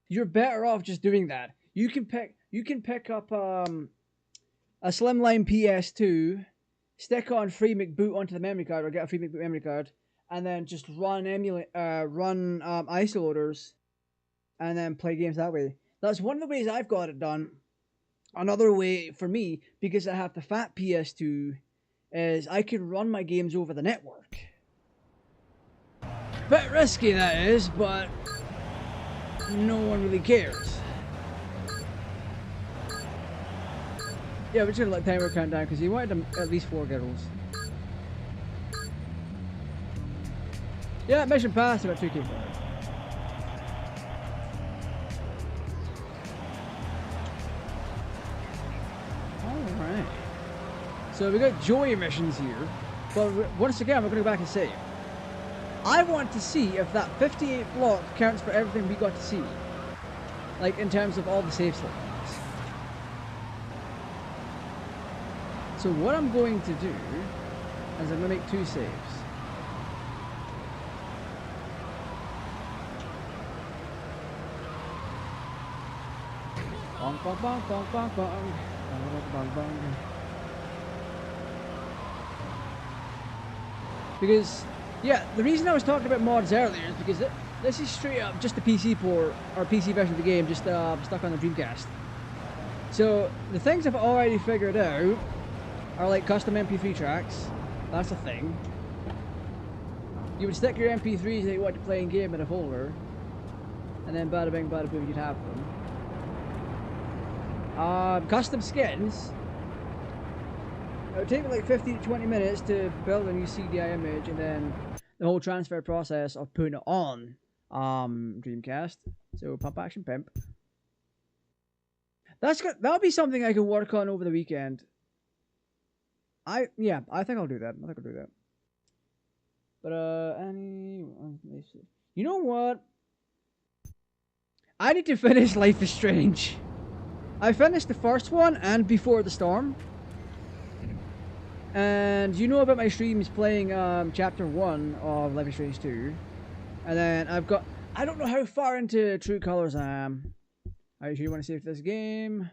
[SPEAKER 1] you're better off just doing that. You can pick up a slimline PS2, stick on free McBoot onto the memory card, or get a free McBoot memory card, and then just run ISO loaders, and then play games that way. That's one of the ways I've got it done. Another way for me, because I have the fat PS2, is I can run my games over the network. Bit risky that is, but no one really cares. Yeah, we're just gonna let timer count down because he wanted at least 4 girls. Yeah, mission passed. I got 2 kills. Alright. So we got joy missions here. But once again, we're going to go back and save. I want to see if that 58 block counts for everything we got to see. Like, in terms of all the save slots. So what I'm going to do is I'm going to make 2 saves. Bong, bong, bong, bong, bong, bong. Bong, bong, bong. Because, yeah, the reason I was talking about mods earlier is because this is straight up just the PC port, or PC version of the game, just stuck on the Dreamcast. So, the things I've already figured out are like custom MP3 tracks. That's a thing. You would stick your MP3s that you want to play in game in a folder, and then bada bing, bada boom, you'd have them. Custom skins. It would take me like 15 to 20 minutes to build a new CDI image, and then the whole transfer process of putting it on Dreamcast. So pump action pimp. That'll be something I can work on over the weekend. I think I'll do that. But you know what? I need to finish Life is Strange. I finished the first one and Before the Storm. And you know about my streams playing chapter 1 of Life is Strange 2. And then I don't know how far into True Colors I am. Are you sure you want to save this game?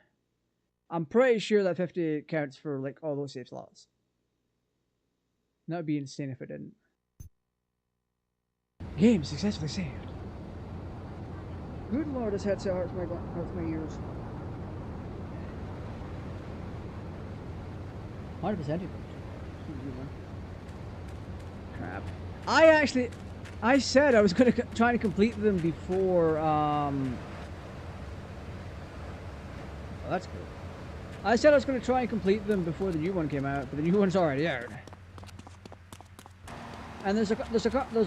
[SPEAKER 1] I'm pretty sure that 50 counts for like all those save slots. That would be insane if it didn't. Game successfully saved. Good lord, this headset hurts my ears. 100% crap. I said I was going to try to complete them before, oh, that's good. I said I was going to try and complete them before the new one came out, but the new one's already out. And there's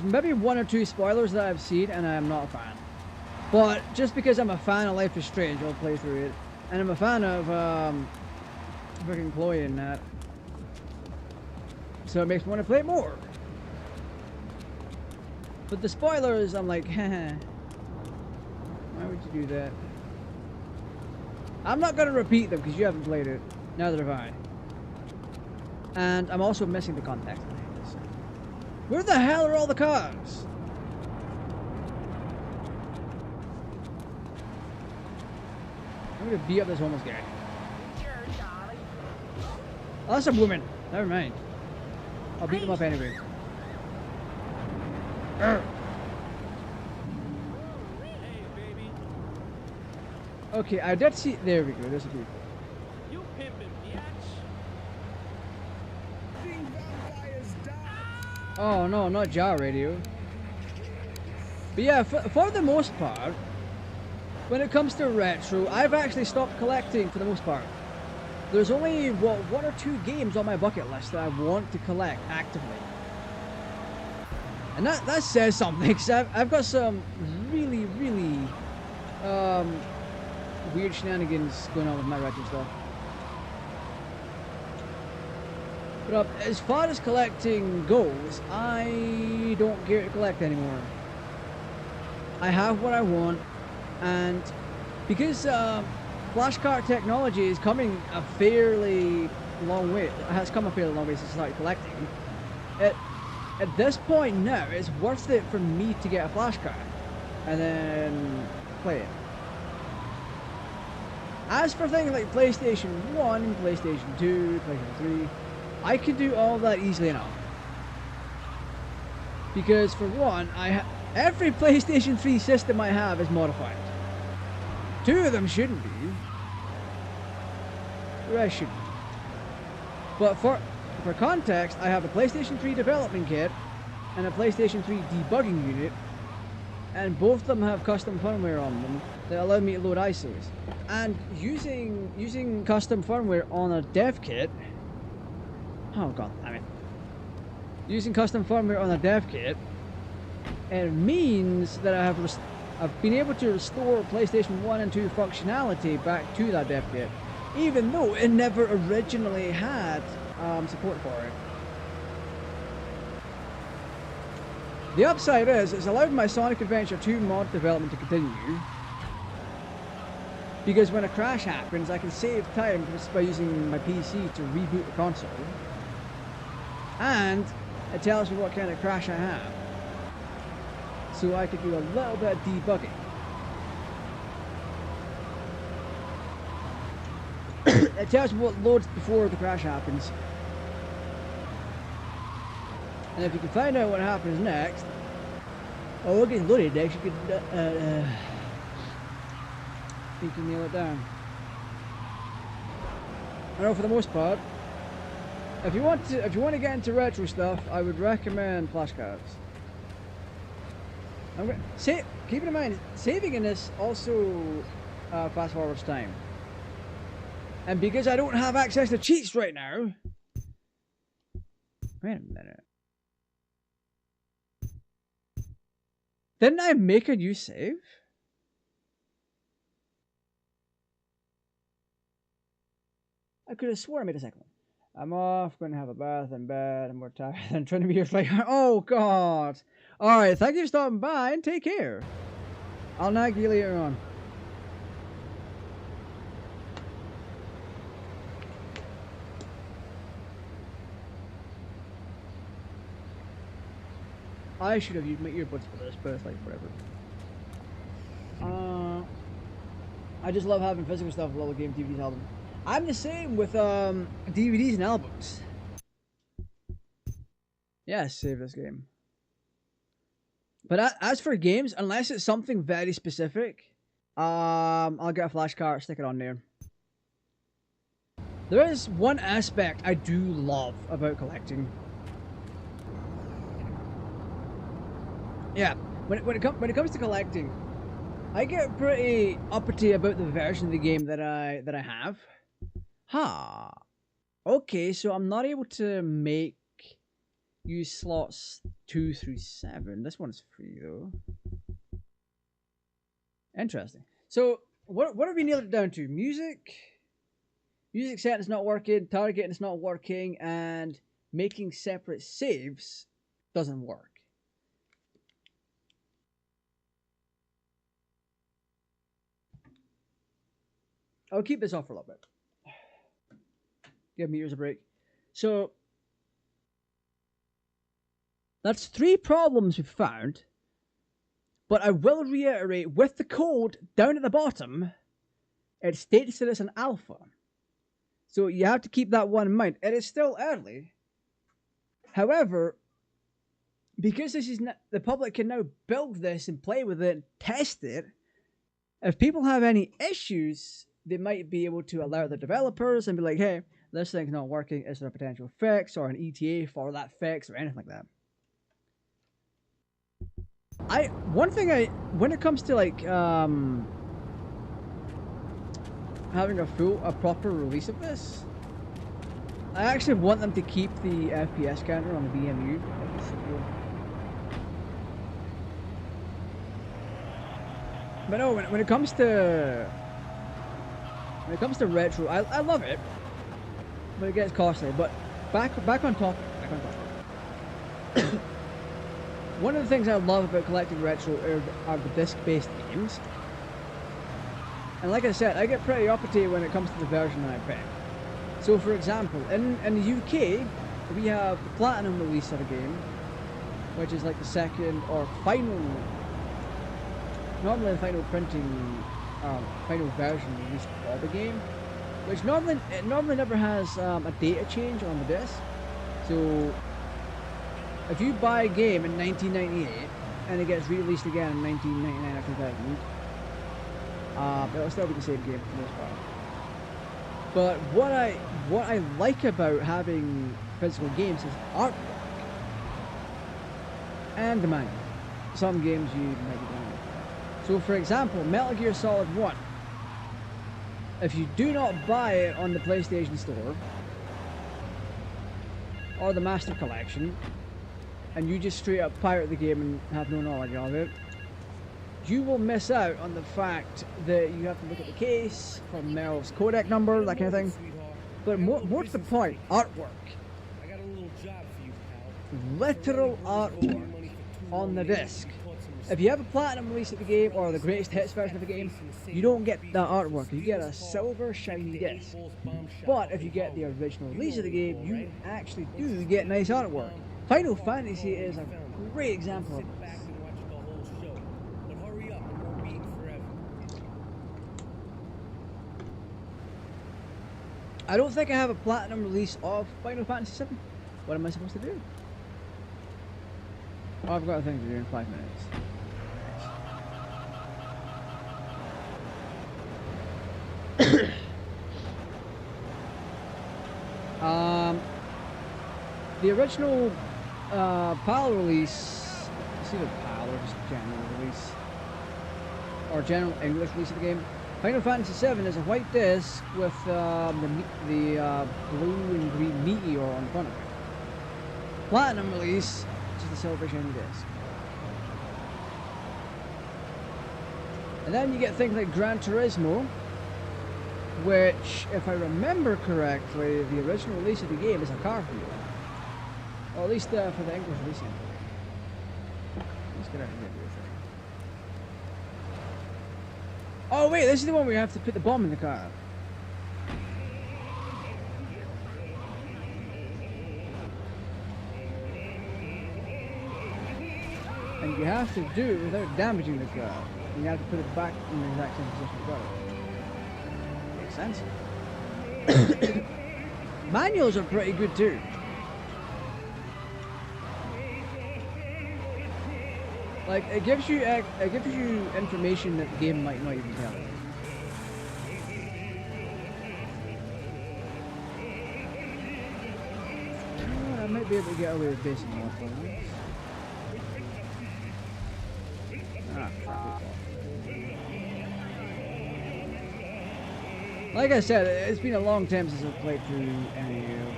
[SPEAKER 1] maybe 1 or 2 spoilers that I've seen, and I'm not a fan. But just because I'm a fan of Life is Strange, I'll play through it. And I'm a fan of, freaking Chloe and that. So it makes me want to play it more. But the spoilers, I'm like, haha. Why would you do that? I'm not going to repeat them because you haven't played it. Neither have I. And I'm also missing the context. Where the hell are all the cars? I'm going to beat up this homeless guy. Oh, that's a woman. Never mind. I'll beat them up anyway. Okay, I did see. There we go. There's a people.
[SPEAKER 3] You pimpin', biatch.
[SPEAKER 1] Oh no, not Jar Radio. But yeah, for the most part, when it comes to retro, I've actually stopped collecting for the most part. There's only, what, 1 or 2 games on my bucket list that I want to collect actively. And that says something, because I've got some really, really weird shenanigans going on with my retro stuff. But as far as collecting goes, I don't care to collect anymore. I have what I want, and because flashcard technology is coming a fairly long way, has come a fairly long way since I started collecting, at this point now, it's worth it for me to get a flashcard and then play it. As for things like PlayStation 1, PlayStation 2, PlayStation 3, I can do all that easily enough. Because for one, every PlayStation 3 system I have is modified. 2 of them shouldn't be. The rest shouldn't. But for context, I have a PlayStation 3 development kit and a PlayStation 3 debugging unit, and both of them have custom firmware on them that allow me to load ISOs. And using custom firmware on a dev kit, oh god damn it. Using custom firmware on a dev kit, it means that I've been able to restore PlayStation 1 and 2 functionality back to that dev kit, even though it never originally had support for it. The upside is, it's allowed my Sonic Adventure 2 mod development to continue, because when a crash happens, I can save time just by using my PC to reboot the console, and it tells me what kind of crash I have, so I could do a little bit of debugging. It tells me what loads before the crash happens. And if you can find out what happens next, or what gets loaded next, you can nail it down. I know for the most part, if you want to get into retro stuff, I would recommend flashcards. Keep in mind, saving in this also fast forwards time. And because I don't have access to cheats right now... Wait a minute. Didn't I make a new save? I could have sworn I made a second one. I'm off, going to have a bath in bed. I'm more tired than trying to be here later. Oh, God. Alright, thank you for stopping by and take care. I'll nag you later on. I should have used my earbuds for this, but it's like whatever. I just love having physical stuff with all the game DVDs albums. I'm the same with DVDs and albums. Yeah, save this game. But as for games, unless it's something very specific, I'll get a flash card, stick it on there. There is one aspect I do love about collecting. Yeah, when it comes to collecting, I get pretty uppity about the version of the game that I have. Okay, so I'm not able to use slots 2 through 7. This one's free though. Interesting. So what have we nailed it down to? Music settings not working, targeting is not working, and making separate saves doesn't work. I'll keep this off for a little bit. Give me ears a break. So, that's 3 problems we've found. But I will reiterate, with the code down at the bottom, it states that it's an alpha. So you have to keep that one in mind. It is still early. However, because this is the public can now build this and play with it, test it. If people have any issues, they might be able to alert the developers and be like, hey, this thing's not working. Is there a potential fix or an ETA for that fix or anything like that? When it comes to like having a proper release of this, I actually want them to keep the FPS counter on the BMU. But no, when it comes to retro, I love it, but it gets costly. But back on topic. One of the things I love about collecting retro are the disc-based games. And like I said, I get pretty uppity when it comes to the version that I pick. So for example, in the UK, we have the Platinum release of a game, which is like the second or final, normally the final printing, final version release of the game, which normally never has a data change on the disc. So if you buy a game in 1998 and it gets re-released again in 1999 or 2000, it'll still be the same game for the most part. But what I like about having physical games is artwork and the manual. Some games you might be doing. So for example, Metal Gear Solid 1. If you do not buy it on the PlayStation Store or the Master Collection, and you just straight up pirate the game and have no knowledge of it, you will miss out on the fact that you have to look at the case for Meryl's codec number, that kind of thing. But more to the point, artwork.
[SPEAKER 3] I got a little job for you, pal.
[SPEAKER 1] Literal artwork on the disc. If you have a platinum release of the game or the greatest hits version of the game, you don't get that artwork. You get a silver shiny disc. But if you get the original release of the game, you actually do get nice artwork. Final Fantasy is a great example of this. I don't think I have a platinum release of Final Fantasy VII. What am I supposed to do? Oh, I've got a thing to do in 5 minutes. The original PAL release, it's either PAL or just general release, or general English release of the game, Final Fantasy VII is a white disc with the blue and green meteor on the front of it. Platinum release, just a silver shiny disc. And then you get things like Gran Turismo, which, if I remember correctly, the original release of the game is a car for you. Or at least for the English release. Let's get out of here. Oh wait, this is the one where you have to put the bomb in the car. And you have to do it without damaging the car. And you have to put it back in the exact same position you got it. Makes sense. Manuals are pretty good too. Like, it gives you information that the game might not even tell you. Oh, I might be able to get away with basic mod points. Ah, fuck it. Like I said, it's been a long time since I've played through any of GTA.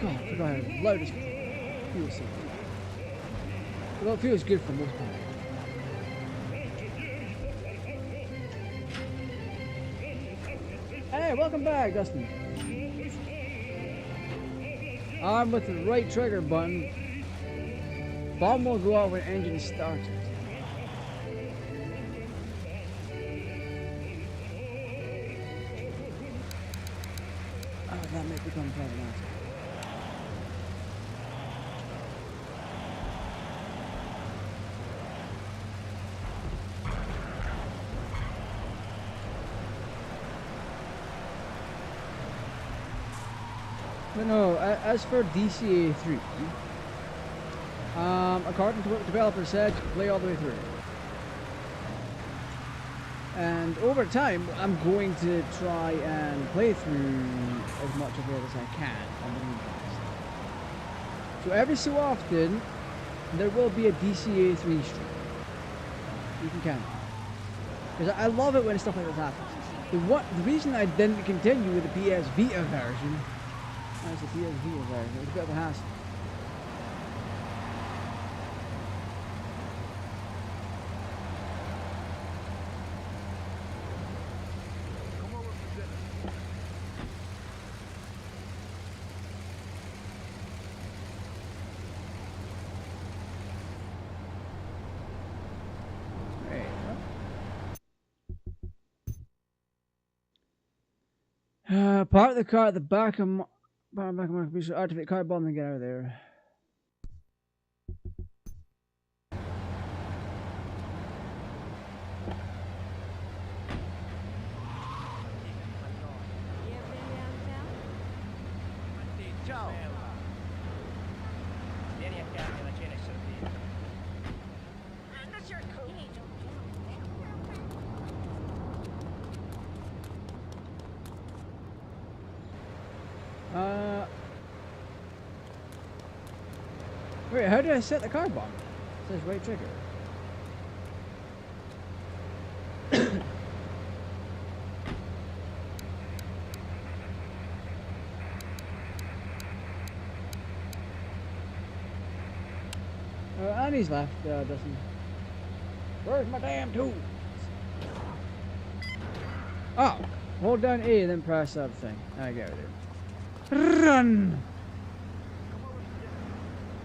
[SPEAKER 1] God, I forgot how loud this feels. Well, it feels good for most people. Hey, welcome back, Dustin. Armed with the right trigger button, bomb will go off when engine is started. Oh, that might become problematic. But no, as for DCA 3, according to what the developer said, you can play all the way through. And over time, I'm going to try and play through as much of it as I can on the Dreamcast. So every so often, there will be a DCA 3 stream. You can count on. Because I love it when stuff like this happens. The reason I didn't continue with the PS Vita version, that's the PS Vita version, it was a bit of a hassle. Park the car at the back of my computer, activate car bomb and get out of there.
[SPEAKER 4] Ciao! Vieni a casa, la cena è servita.
[SPEAKER 1] Wait, how did I set the car bomb? It says right trigger. And he's left, doesn't. Where's my damn tools? Oh, hold down A and then press that thing. I got it. Run!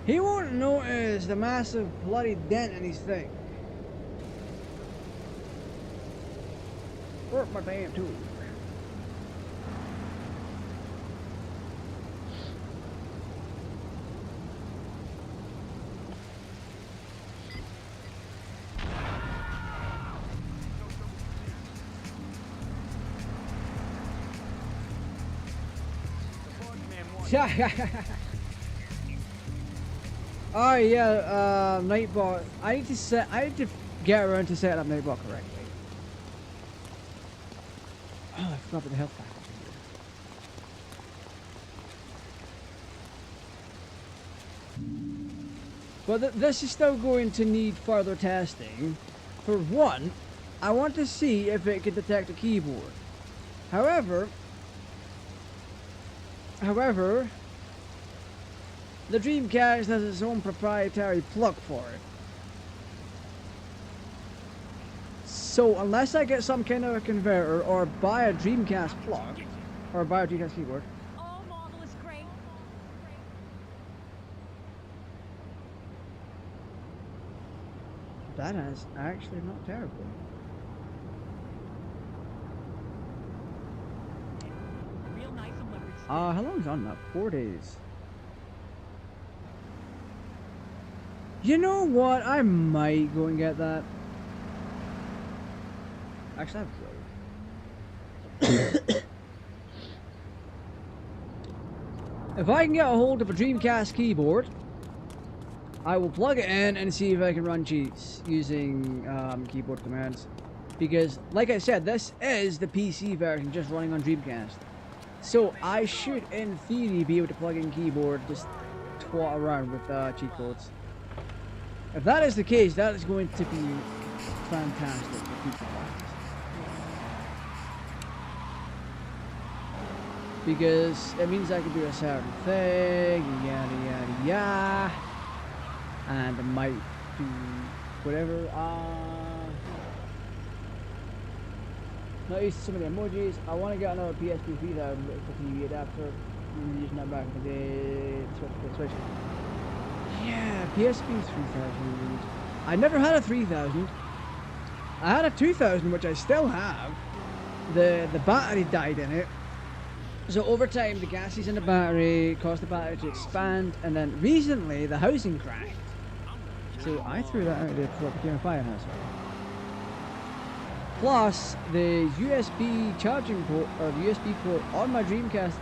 [SPEAKER 1] He won't notice the massive bloody dent in his thing. Where's my damn tools? Oh yeah, Nightbot. I need to get around to setting up Nightbot correctly. Oh, I Not with the health pack. But this is still going to need further testing. For one, I want to see if it can detect a keyboard. However, the Dreamcast has its own proprietary plug for it. So unless I get some kind of a converter or buy a Dreamcast plug, or buy a Dreamcast keyboard.
[SPEAKER 5] Oh, marvelous, great.
[SPEAKER 1] That is actually not terrible.
[SPEAKER 5] Real nice and leverage.
[SPEAKER 1] How long's on that? 4 days. You know what? I might go and get that. Actually, I will. If I can get a hold of a Dreamcast keyboard, I will plug it in and see if I can run cheats using keyboard commands. Because, like I said, this is the PC version just running on Dreamcast. So I should, in theory, be able to plug in keyboard, just twat around with cheat codes. If that is the case, that is going to be fantastic for future classes. Because it means I can do a certain thing, yada yada yada, and I might do whatever. Not used to so many emojis. I want to get another PSP 3000 for TV adapter. I'm using that back in the day. Switch. Yeah, PSP 3000. I never had a 3000. I had a 2000, which I still have. The battery died in it. So over time, the gases in the battery caused the battery to expand, and then recently the housing cracked. So I threw that out there before it became a fire hazard. Plus, the USB charging port, or the USB port on my Dreamcast,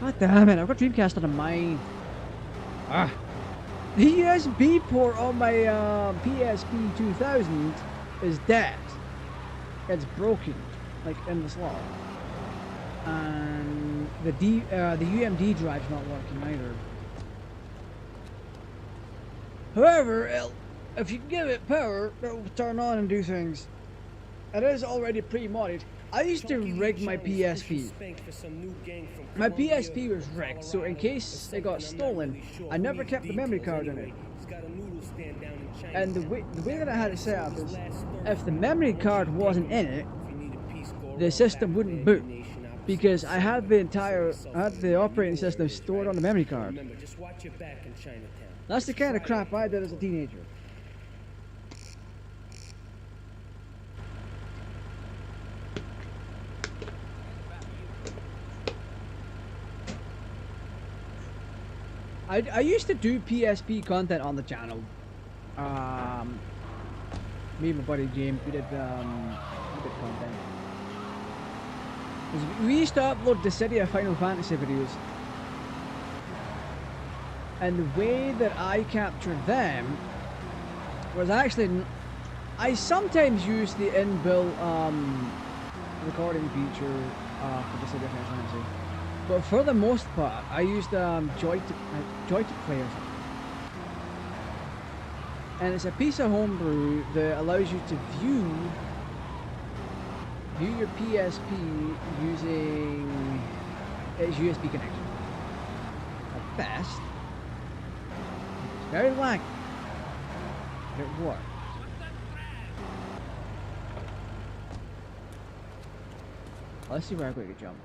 [SPEAKER 1] god damn it, I've got Dreamcast on mine. The USB port on my PSP 2000 is dead. It's broken, like in the slot. And the UMD drive's not working either. However, if you give it power, it'll turn on and do things. It is already pre-modded. I used to rig my PSP. My PSP was rigged, so in case it got stolen, I never kept the memory card in it. And the way that I had it set up is, if the memory card wasn't in it, the system wouldn't boot. Because I had the operating system stored on the memory card. That's the kind of crap I did as a teenager. I used to do PSP content on the channel. Me and my buddy James, we did content. We used to upload the City of Final Fantasy videos, and the way that I captured them was actually, I sometimes used the inbuilt recording feature for the City of Final Fantasy, but for the most part I used joystick players, and it's a piece of homebrew that allows you to view your PSP using its USB connection. At best, it's very laggy, but it works. Let's see where I'm going to jump.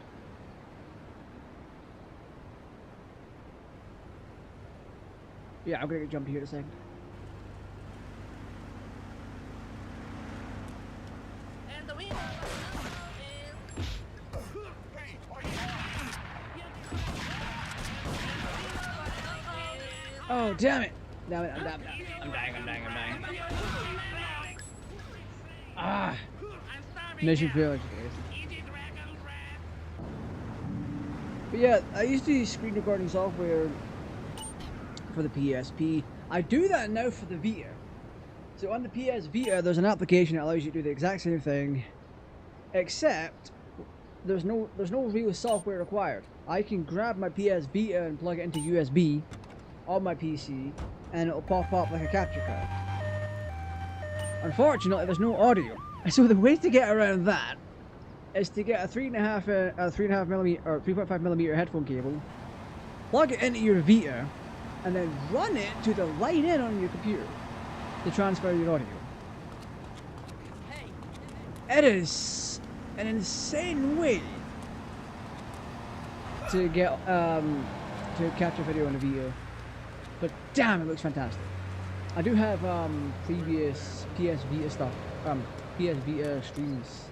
[SPEAKER 1] Yeah, I'm going to jump here in a second. Oh, damn it! Damn it, I'm dying. Ah! Mission failed. But yeah, I used to use screen recording software for the PSP. I do that now for the Vita. So on the PS Vita, there's an application that allows you to do the exact same thing, except there's no real software required. I can grab my PS Vita and plug it into USB on my PC, and it'll pop up like a capture card. Unfortunately, there's no audio, so the way to get around that is to get a 3.5 millimeter or 3.5 millimeter headphone cable, plug it into your Vita, and then run it to the line in on your computer to transfer your audio. It is an insane way to get to capture video on a Vita, but damn, it looks fantastic. I do have previous PS Vita stuff, PS Vita streams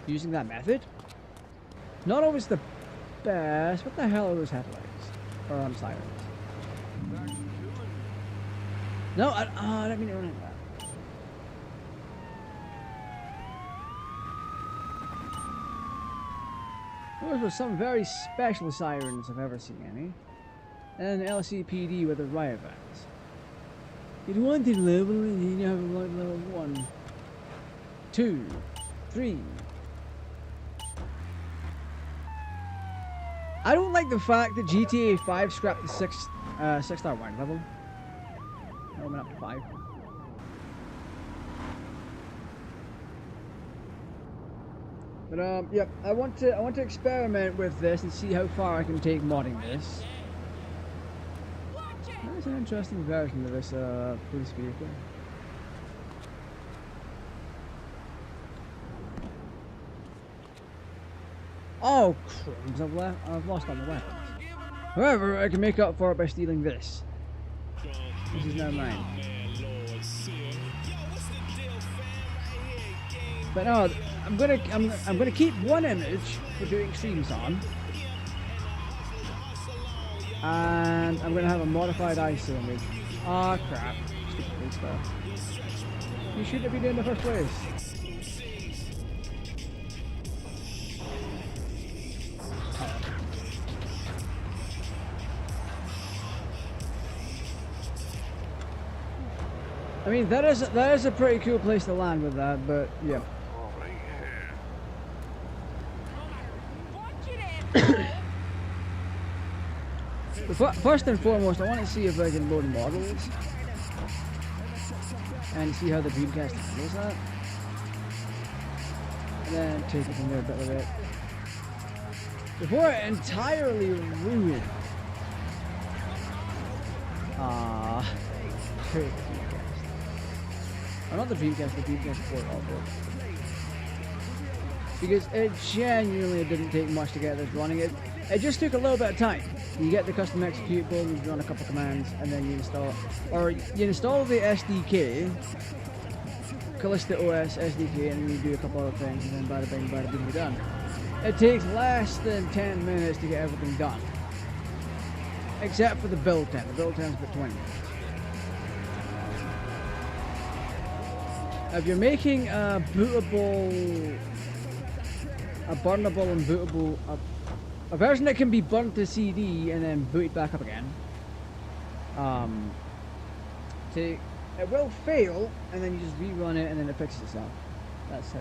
[SPEAKER 1] using that method. Not always the best. What the hell are those headlights? Or sirens? No, I didn't mean to run into that. Those were some very special sirens I've ever seen any. And an LCPD with a riot vans. It wanted level and you have level 1, 2, 3. I don't like the fact that GTA 5 scrapped the 6-star wine level. I went up to 5. But yep, I want to experiment with this and see how far I can take modding this. That is an interesting version of this police vehicle. Oh crumbs! I've lost all my weapons. However, I can make up for it by stealing this. This is now mine. But no, I'm gonna keep one image for doing streams on, and I'm gonna have a modified ISO image. Ah crap! Stupid police car. You shouldn't have been there in the first place. I mean, that is a pretty cool place to land with that, but yeah. First and foremost, I want to see if I can load models and see how the Dreamcast handles that, and then take it from there bit by bit before I entirely ruin or not the Dreamcast, the Dreamcast port of it. Because it genuinely didn't take much to get this running. It just took a little bit of time. You get the custom executable, you run a couple commands, and then you install the SDK, Callista OS SDK, and you do a couple other things, and then bada bing, you're done. It takes less than 10 minutes to get everything done. Except for the build time. The build time's about 20 minutes. If you're making a bootable, a burnable and bootable, a version that can be burnt to CD and then booted back up again, it will fail, and then you just rerun it and then it fixes itself. That's how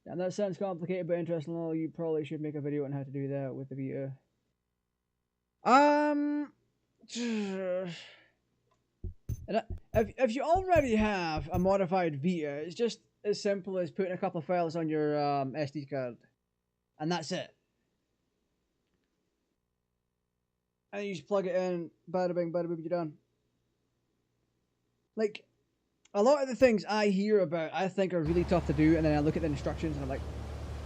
[SPEAKER 1] and that sounds complicated but interesting. All you probably should make a video on how to do that with the Vita. If you already have a modified Vita, it's just as simple as putting a couple of files on your SD card, and that's it. And you just plug it in, bada bing, bada boom, you're done. Like, a lot of the things I hear about, I think are really tough to do, and then I look at the instructions and I'm like,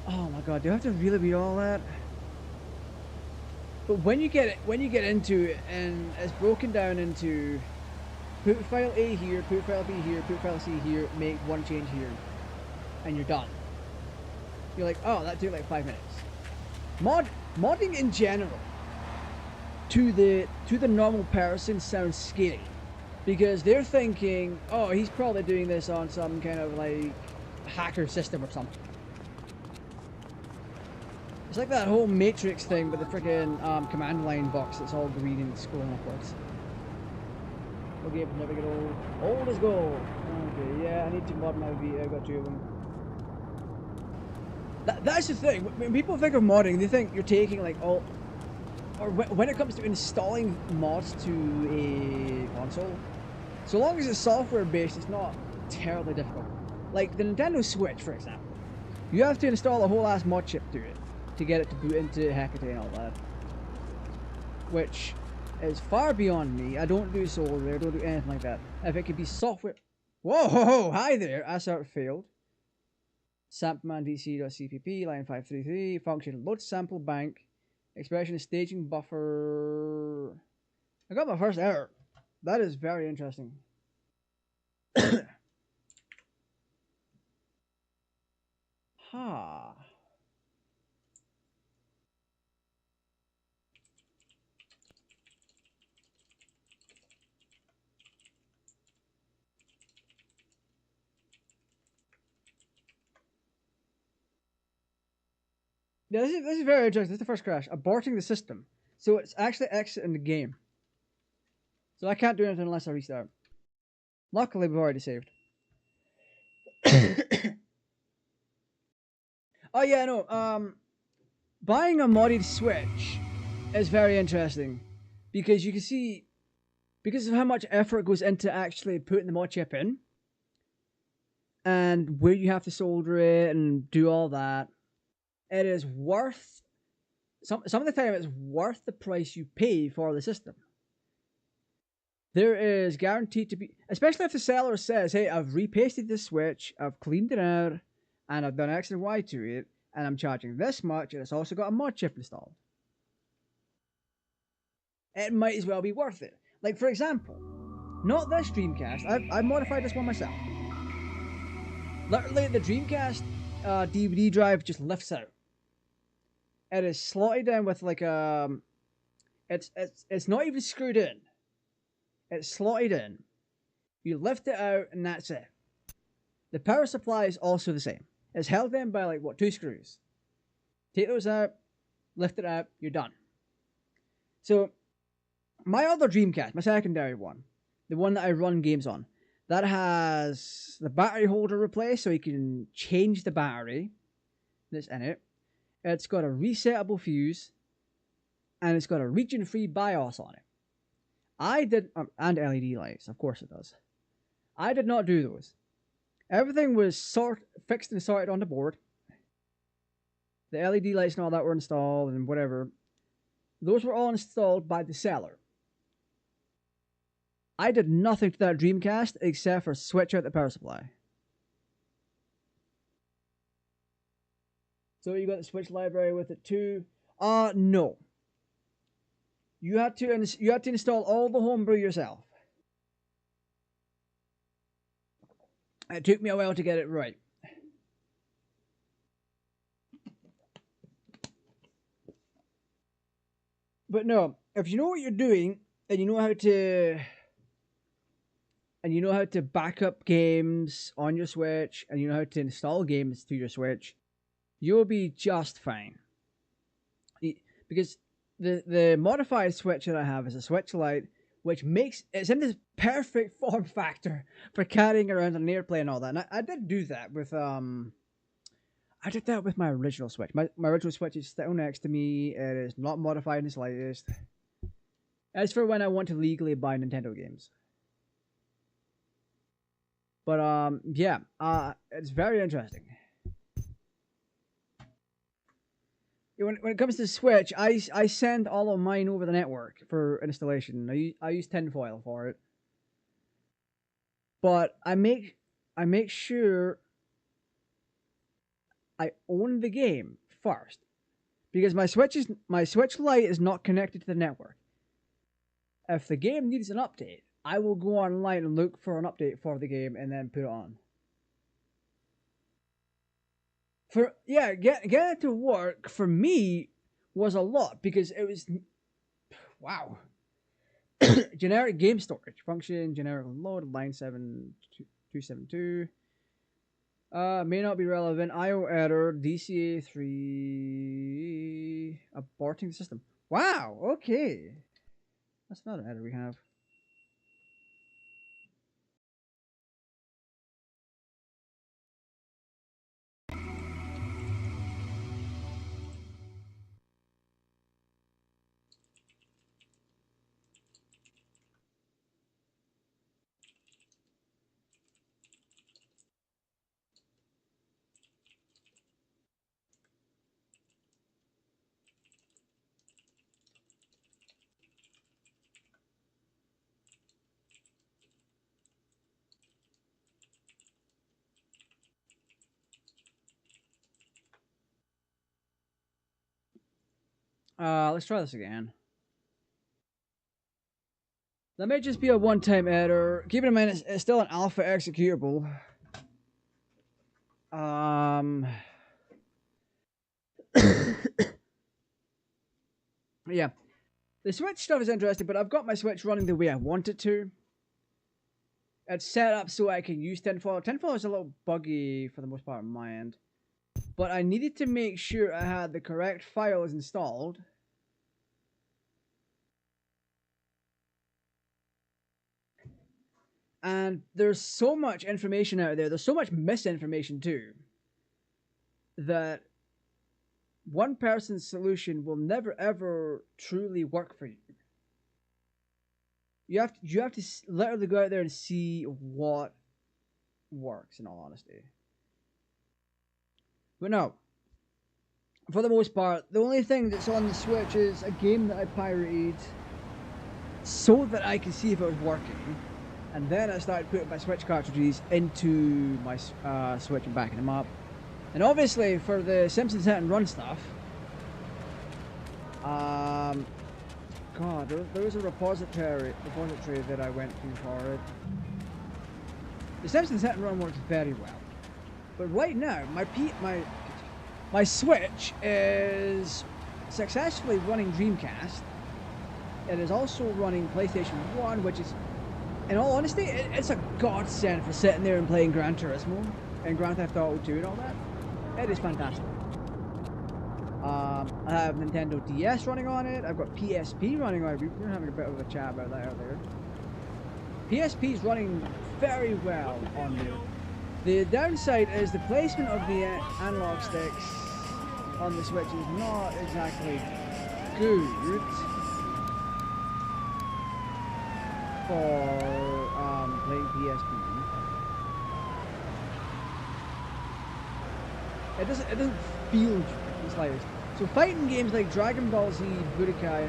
[SPEAKER 1] oh my god, do I have to really read all that? But when you get into it, and it's broken down into put file A here, put file B here, put file C here, make one change here, and you're done. You're like, oh, that took like 5 minutes. Modding in general to the normal person sounds scary, because they're thinking, oh, he's probably doing this on some kind of like hacker system or something. It's like that whole Matrix thing with the freaking command line box that's all green and scrolling upwards. What game never get old? Old as gold. Okay, yeah, I need to mod my Vita. I got 2 of them. That's the thing. When people think of modding, they think you're taking like all, or when it comes to installing mods to a console, so long as it's software based, it's not terribly difficult. Like the Nintendo Switch, for example, you have to install a whole ass mod chip to it to get it to boot into Hecate and all that, which is far beyond me. I don't do solar, I don't do anything like that. If it could be software, whoa, ho, ho, hi there, assert failed. Sampleman DC.cpp, line 533, function load sample bank, expression staging buffer. I got my first error. That is very interesting. Ha. Yeah, this is very interesting. This is the first crash. Aborting the system. So it's actually exiting the game. So I can't do anything unless I restart. Luckily, we've already saved. Oh yeah, no. Buying a modded Switch is very interesting because you can see, because of how much effort goes into actually putting the mod chip in, and where you have to solder it and do all that. It is worth some of the time. It's worth the price you pay for the system. There is guaranteed to be, especially if the seller says, "Hey, I've repasted this Switch, I've cleaned it out, and I've done X and Y to it, and I'm charging this much, and it's also got a mod chip installed." It might as well be worth it. Like for example, not this Dreamcast. I've modified this one myself. Literally, the Dreamcast DVD drive just lifts out. It is slotted down with like it's not even screwed in. It's slotted in. You lift it out and that's it. The power supply is also the same. It's held in by like what, 2 screws. Take those out, lift it out, you're done. So my other Dreamcast, my secondary one, the one that I run games on, that has the battery holder replaced so you can change the battery that's in it. It's got a resettable fuse, and it's got a region-free BIOS on it. I did, and LED lights, of course it does. I did not do those. Everything was fixed and sorted on the board. The LED lights and all that were installed and whatever. Those were all installed by the seller. I did nothing to that Dreamcast except for switch out the power supply. So you got the Switch library with it too? No. You had to install all the homebrew yourself. It took me a while to get it right. But no, if you know what you're doing and you know how to back up games on your Switch and you know how to install games to your Switch, you'll be just fine. Because the modified Switch that I have is a Switch Lite, which makes it's in this perfect form factor for carrying around an airplane and all that. And I did do that with my original Switch. My original Switch is still next to me. It is not modified in the slightest. As for when I want to legally buy Nintendo games. But yeah, it's very interesting. When it comes to Switch, I send all of mine over the network for installation. I use tinfoil for it, but I make sure I own the game first, because my Switch Lite is not connected to the network. If the game needs an update, I will go online and look for an update for the game and then put it on. Getting it to work for me was a lot because it was, wow. Generic game storage function, generic load, line 7272. May not be relevant. IO error, DCA3 aborting the system. Wow, okay. That's not an error we have. Let's try this again. That may just be a one-time error. Keep in mind, it's still an alpha executable. Yeah. The Switch stuff is interesting, but I've got my Switch running the way I want it to. It's set up so I can use Tinfoil. Tinfoil is a little buggy for the most part on my end. But I needed to make sure I had the correct files installed. And there's so much information out there. There's so much misinformation too. That one person's solution will never ever truly work for you. You have to literally go out there and see what works, in all honesty. But no, for the most part, the only thing that's on the Switch is a game that I pirated so that I could see if it was working. And then I started putting my Switch cartridges into my Switch and backing them up. And obviously for the Simpsons Hit and Run stuff, God, there was a repository that I went to for it. The Simpsons Hit and Run works very well. But right now, my Switch is successfully running Dreamcast. It is also running PlayStation 1, which is, in all honesty, it's a godsend for sitting there and playing Gran Turismo and Grand Theft Auto 2 and all that. It is fantastic. I have Nintendo DS running on it. I've got PSP running on it. We were having a bit of a chat about that earlier. PSP is running very well on there. The downside is the placement of the analog sticks on the Switch is not exactly good for playing PSP. It doesn't feel the slightest. So fighting games like Dragon Ball Z, Budokai,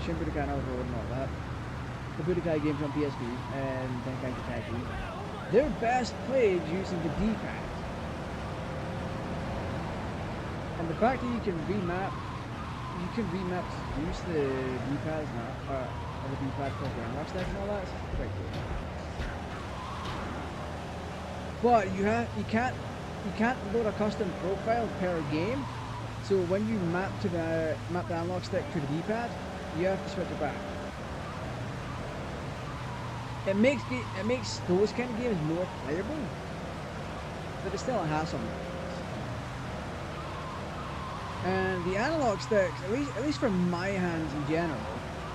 [SPEAKER 1] Shin Budokai Naruto and all that, the Budokai games on PSP and Tenkaichi Tag, they're best played using the D-pad. And the fact that you can remap to use the D-pads now, or the D-pad for analog sticks and all that is quite cool. But you can't load a custom profile per game. So when you map the analog stick to the D-pad, you have to switch it back. It makes those kind of games more playable, but it's still a hassle. And the analog sticks, at least for my hands in general,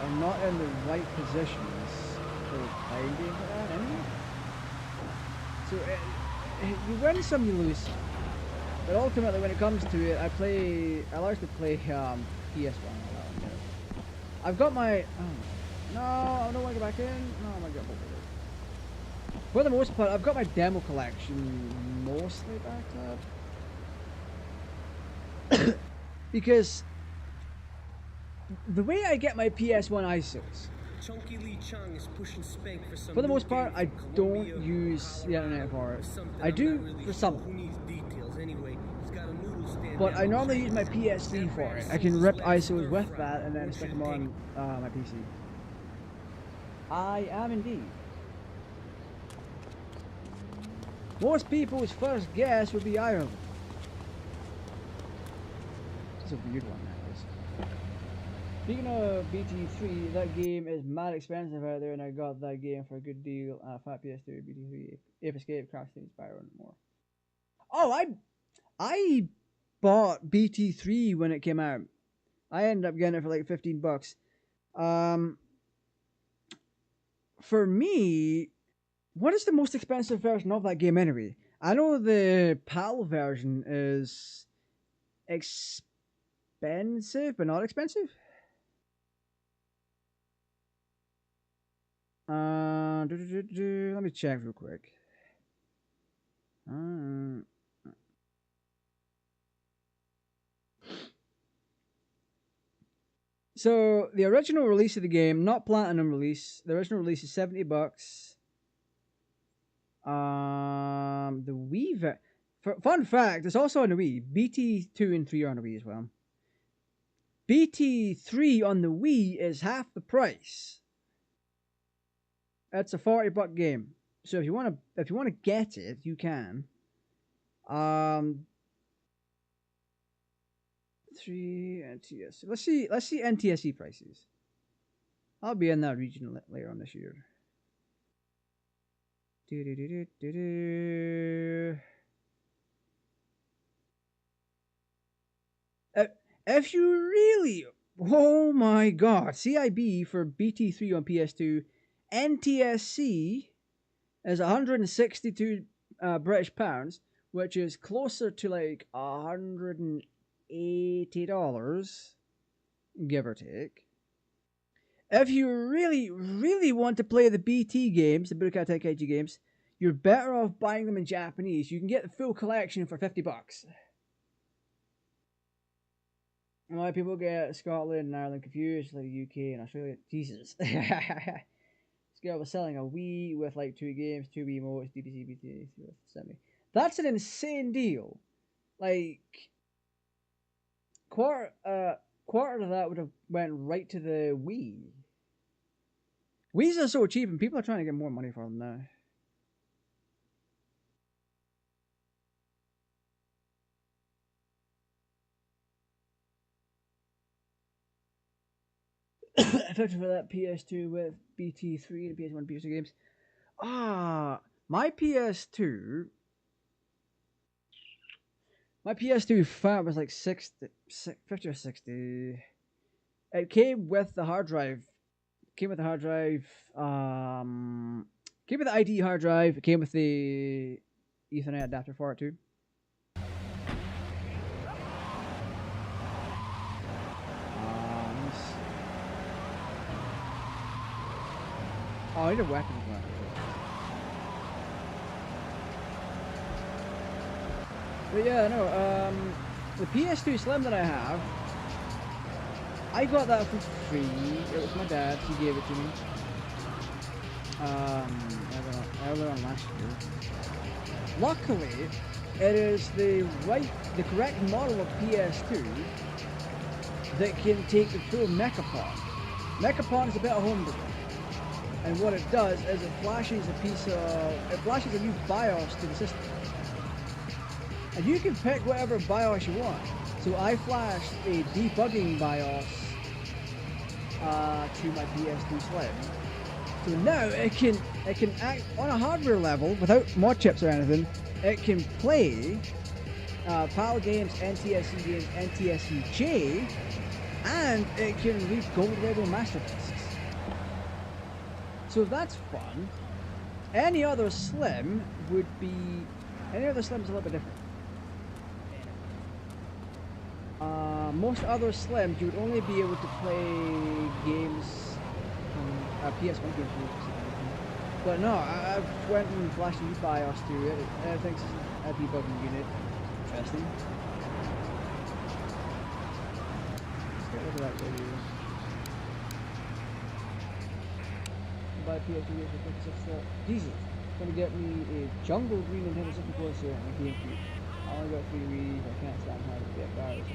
[SPEAKER 1] are not in the right positions for playing games like that anyway. So you win some, you lose some. But ultimately, when it comes to it, I like to play PS1. I've got my. No, I don't want to go back in. No, I might get over it. For the most part, I've got my demo collection mostly backed up. Because the way I get my PS1 ISOs, for the most part, I don't use the internet for it. I do for some. But I normally use my PSP for it. I can rip ISOs with that and then stick them on my PC. I am indeed. Most people's first guess would be Ireland. It's a weird one, that is. Speaking of BT3, that game is mad expensive out there, and I got that game for a good deal. Fat PS2, BT3, Ape Escape, Crash Team, Spyro, and more. Oh, I bought BT3 when it came out. I ended up getting it for like $15. For me, what is the most expensive version of that game anyway? I know the PAL version is expensive, but not expensive. Let me check real quick. So the original release of the game, not platinum release, the original release is $70. The Wii fun fact, it's also on the Wii. BT2 and 3 are on the Wii as well. BT3 on the Wii is half the price. It's a $40 game. So if you want to get it, you can. 3 NTSC. Let's see NTSC prices. I'll be in that region later on this year. If you really, oh my god, CIB for BT3 on PS2, NTSC is 162 British pounds, which is closer to like $180, give or take. If you really want to play the BT games, the Budokai Tenkaichi games, you're better off buying them in Japanese. You can get the full collection for $50. A lot of people get Scotland and Ireland confused, like the UK and Australia. Jesus. This girl was selling a Wii with like 2 games, 2 Wii emotes, DDC, BT, 70. That's an insane deal. Like, quarter of that would have went right to the Wii. Wii's are so cheap, and people are trying to get more money for them now. $50 for that PS2 with BT3 and PS1 PS2 games. My PS2 fat was like 50 or 60. It came with the hard drive. Came with the ID hard drive. It came with the Ethernet adapter for it too. Oh, I need a weapon. But yeah, no, the PS2 Slim that I have, I got that for free. It was my dad, he gave it to me. Earlier on last year. Luckily, it is the correct model of PS2 that can take the full Mechapon. Mechapon is a bit of homebrew. And what it does is it flashes a new BIOS to the system. And you can pick whatever BIOS you want. So I flashed a debugging BIOS to my PS2 Slim. So now it can act on a hardware level without mod chips or anything. It can play PAL games, NTSC games, NTSC-J, and it can read gold label master discs. So that's fun. Any other Slim's a little bit different. Most other Slims, you would only be able to play games from PS1 games. But no, I went and flashed a new BIOS to it. I think it's a debugging unit. Interesting. Let's get rid of that video. Buy PS2 games for $56. Jesus. Gonna get me a jungle green Nintendo 64 set and a GameCube. I only got 3 Wii's. I can't stand how to get barrels.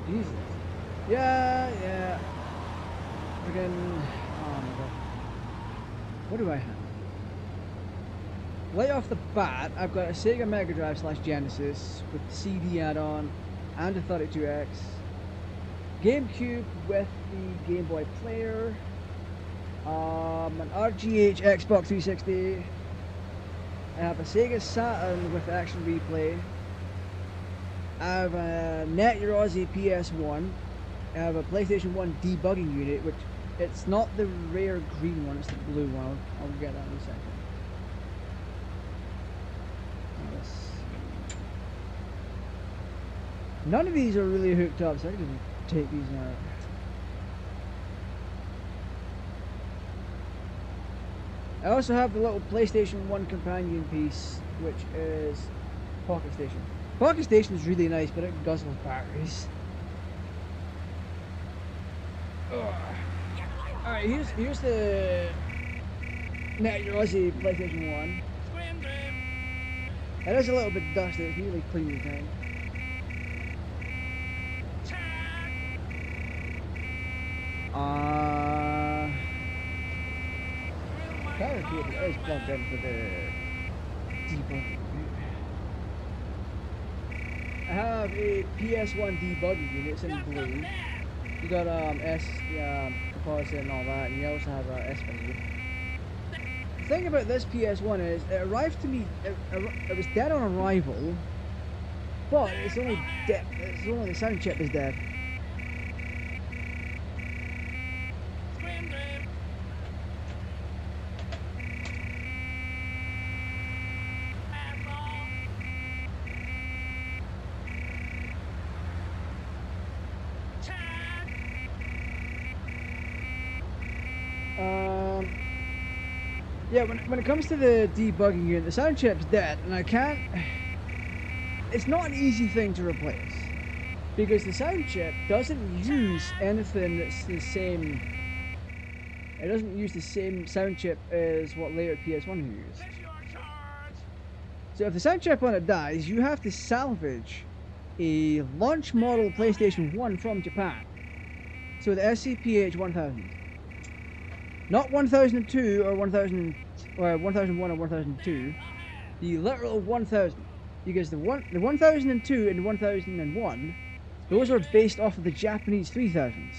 [SPEAKER 1] Jesus. Yeah. Again, oh my god. What do I have? Right off the bat, I've got a Sega Mega Drive / Genesis with the CD add-on and a 32X. GameCube with the Game Boy Player. An RGH Xbox 360. I have a Sega Saturn with Action Replay. I have a Net Your Aussie PS1. I have a PlayStation 1 debugging unit, which it's not the rare green one, it's the blue one. I'll get that in a second. None of these are really hooked up, so I can just take these out. I also have the little PlayStation 1 companion piece, which is Pocket Station. Pocket Station is really nice, but it guzzles batteries. Alright, here's the Net Your Aussie PlayStation 1. It is a little bit dusty, it's nearly clean time. Power cable is plugged into the debug. I have a PS1 debugging unit. It's in blue. You got composite and all that, and you also have S value. The thing about this PS1 is it arrived to me. It was dead on arrival, but it's only dead. It's only the sound chip is dead. Yeah, when it comes to the debugging unit, the sound chip's dead, and I can't. It's not an easy thing to replace because the sound chip doesn't use anything that's the same. It doesn't use the same sound chip as what later PS1 used. So if the sound chip on it dies, you have to salvage a launch model PlayStation 1 from Japan. So the SCPH 1000. Not 1002 or 1000 or 1001 or 1002, the literal 1000, because the 1002 and 1001, those are based off of the Japanese 3000s,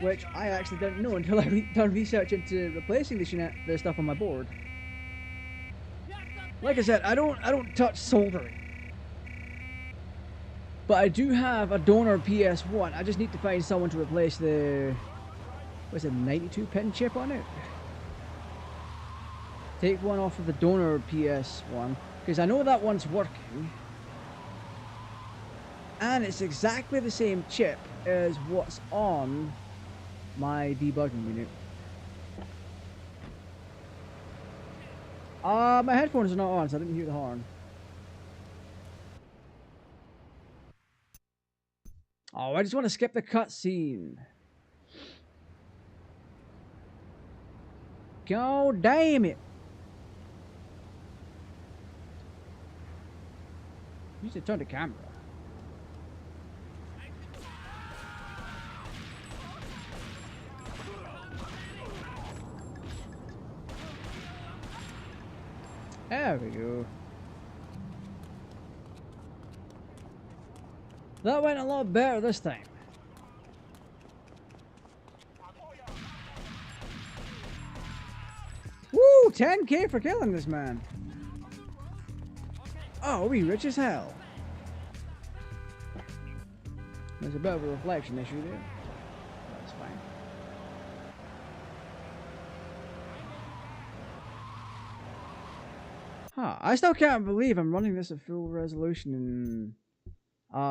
[SPEAKER 1] which I actually didn't know until I done research into replacing the stuff on my board. Like I said, I don't touch soldering. But I do have a donor PS1. I just need to find someone to replace the, what's it, 92 pin chip on it? Take one off of the donor PS1, because I know that one's working. And it's exactly the same chip as what's on my debugging unit. My headphones are not on, so I didn't hear the horn. Oh, I just want to skip the cutscene. God damn it. You should turn the camera. There we go. That went a lot better this time. Woo! 10k for killing this man. Oh, we rich as hell. There's a bit of a reflection issue there. That's fine. Huh, I still can't believe I'm running this at full resolution in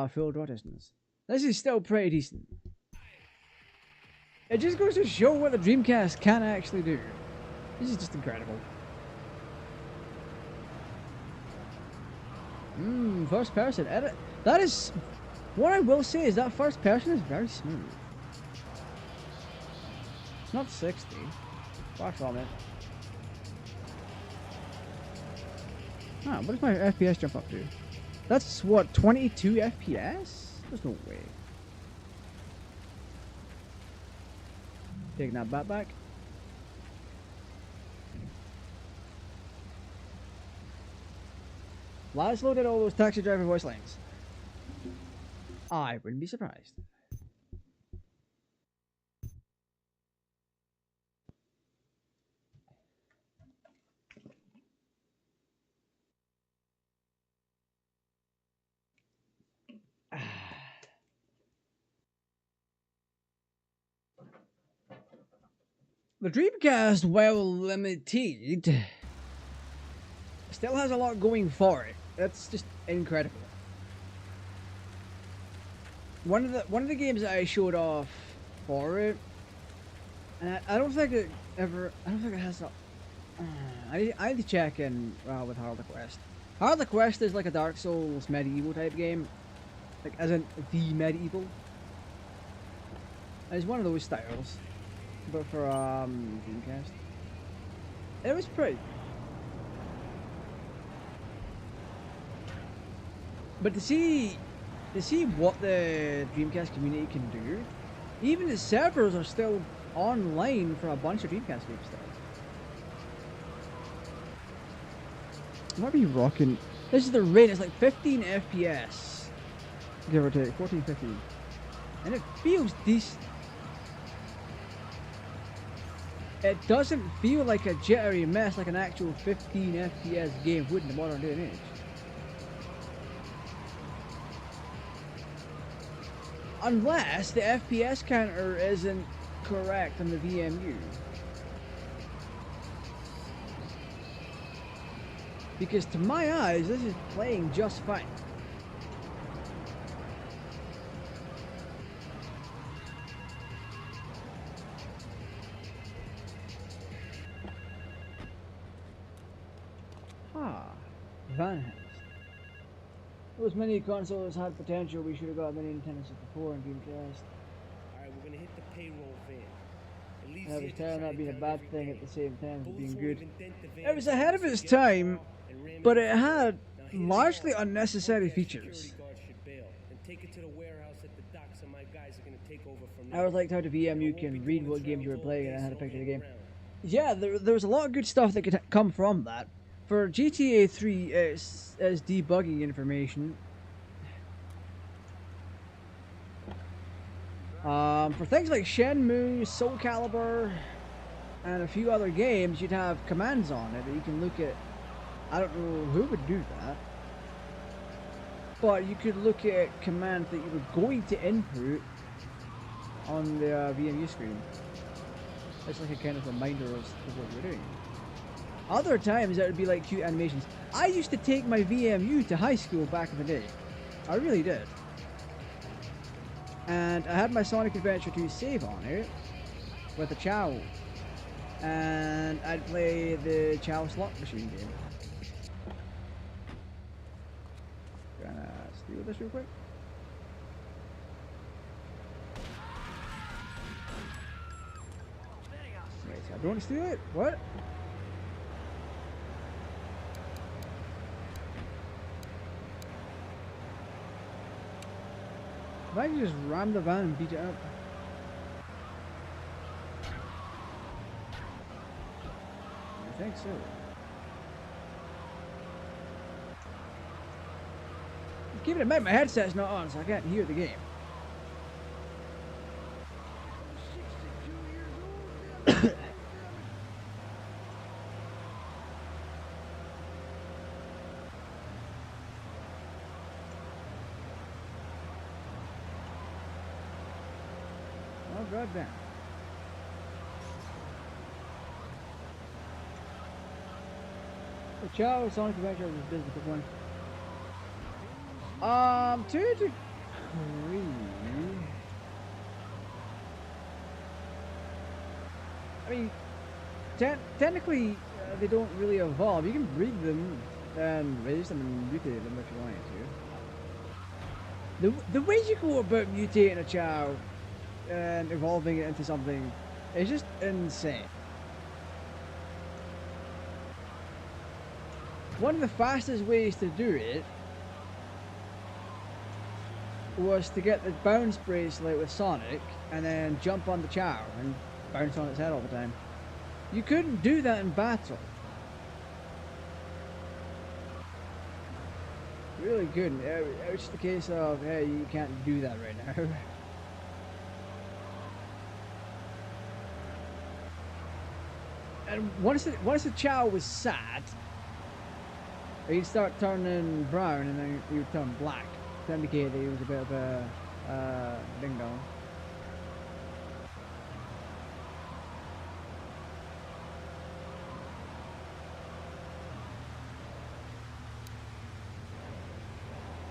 [SPEAKER 1] full draw distance. This is still pretty decent. It just goes to show what the Dreamcast can actually do. This is just incredible. First person edit. That is, what I will say is that first person is very smooth. It's not 60. Far from it. Ah, what does my FPS jump up to? That's what, 22 FPS? There's no way. Taking that back. Last loaded all those taxi driver voice lines. I wouldn't be surprised. The Dreamcast, while limited, still has a lot going for it. That's just incredible. One of the games that I showed off for it, and I don't think it ever. I don't think it has a. I need to check in with Heart of the Quest. Heart of the Quest is like a Dark Souls medieval type game, like as in the medieval. It's one of those styles, but for Dreamcast. It was pretty. But to see to see what the Dreamcast community can do. Even the servers are still online for a bunch of Dreamcast games still. Might be rocking. This is the rate. It's like 15 FPS, give or take, 14, 15, and it feels decent. It doesn't feel like a jittery mess like an actual 15 FPS game would in the modern day and age. Unless the FPS counter isn't correct on the VMU. Because to my eyes, this is playing just fine. Van Hest. Those mini consoles had potential. We should have got mini Nintendo 64 and Dreamcast.
[SPEAKER 3] Alright, we're gonna hit the payroll van. At least
[SPEAKER 1] I was
[SPEAKER 3] here to
[SPEAKER 1] telling
[SPEAKER 3] try
[SPEAKER 1] that
[SPEAKER 3] to
[SPEAKER 1] being a
[SPEAKER 3] tell
[SPEAKER 1] bad
[SPEAKER 3] everything.
[SPEAKER 1] thing at the same time as
[SPEAKER 3] Bullets
[SPEAKER 1] being
[SPEAKER 3] won't
[SPEAKER 1] good.
[SPEAKER 3] even dent the van.
[SPEAKER 1] It was ahead of its time, but it had largely unnecessary features. I was like how the VMU can read what games you were playing and I had a picture of the game. Yeah, there was a lot of good stuff that could come from that. For GTA 3, as debugging information. For things like Shenmue, Soul Calibur, and a few other games, you'd have commands on it that you can look at. I don't know who would do that, but you could look at commands that you were going to input on the VMU screen. It's like a kind of reminder of what you're doing. Other times it would be like cute animations. I used to take my VMU to high school back in the day. I really did. And I had my Sonic Adventure 2 save on it with a Chow. And I'd play the Chow slot machine game. Gonna steal this real quick. Wait, I don't want to steal it? What? If I can just ram the van and beat it up. I think so. Keep it in mind, my headset's not on, so I can't hear the game. Oh, goddamn. The Chow Sonic Adventure was a business one. 2 to 3. I mean, technically, they don't really evolve. You can breed them and raise them and mutate them if you wanted to. The ways you go about mutating a Chow and evolving it into something is just insane. One of the fastest ways to do it was to get the bounce bracelet with Sonic and then jump on the Chow and bounce on its head all the time. You couldn't do that in battle. You really couldn't. It was just a case of, hey, you can't do that right now. And once the Chow was sad, he'd start turning brown and then he would turn black to indicate that he was a bit of a ding dong.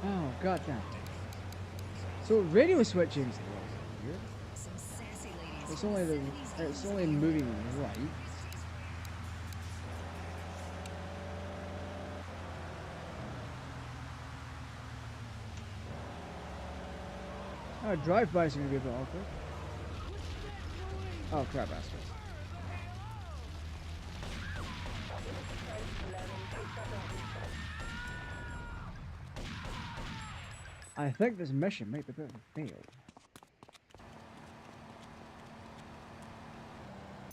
[SPEAKER 1] Oh, goddamn. So radio switching. It's only moving right. Oh, drive-bys are gonna be a bit awkward. Oh crap, bastard. I think this mission might be a bit of a fail.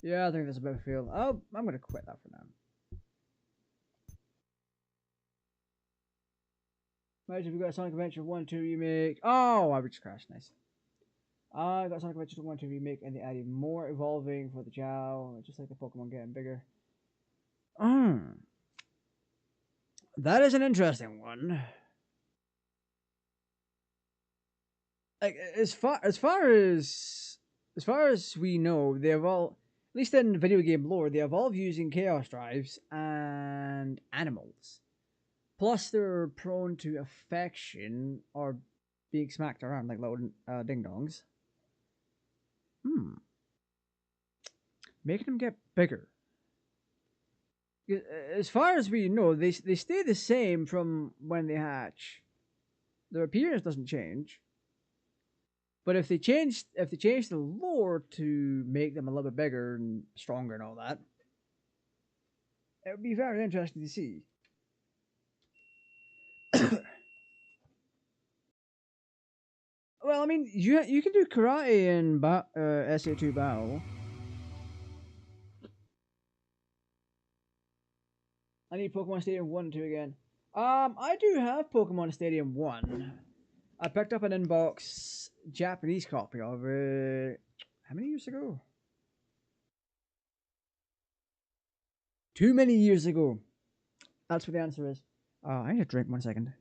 [SPEAKER 1] Yeah, I think that's a bit of a fail. Oh, I'm gonna quit that for now. Imagine if we got Sonic Adventure 1 2 remake. Oh, I just crashed. Nice. I got Sonic Adventure 1 2 remake and they added more evolving for the Jow, just like the Pokemon getting bigger. That is an interesting one. Like as far as we know, they evolve, at least in video game lore, they evolve using Chaos Drives and animals. Plus, they're prone to affection or being smacked around like little ding dongs. Making them get bigger. As far as we know, they stay the same from when they hatch. Their appearance doesn't change. But if they change the lore to make them a little bit bigger and stronger and all that, it would be very interesting to see. Well, I mean, you can do karate in SA2 Battle. I need Pokemon Stadium 1 and 2 again. I do have Pokemon Stadium 1. I picked up an inbox Japanese copy of it. How many years ago? Too many years ago. That's what the answer is. I need a drink 1 second.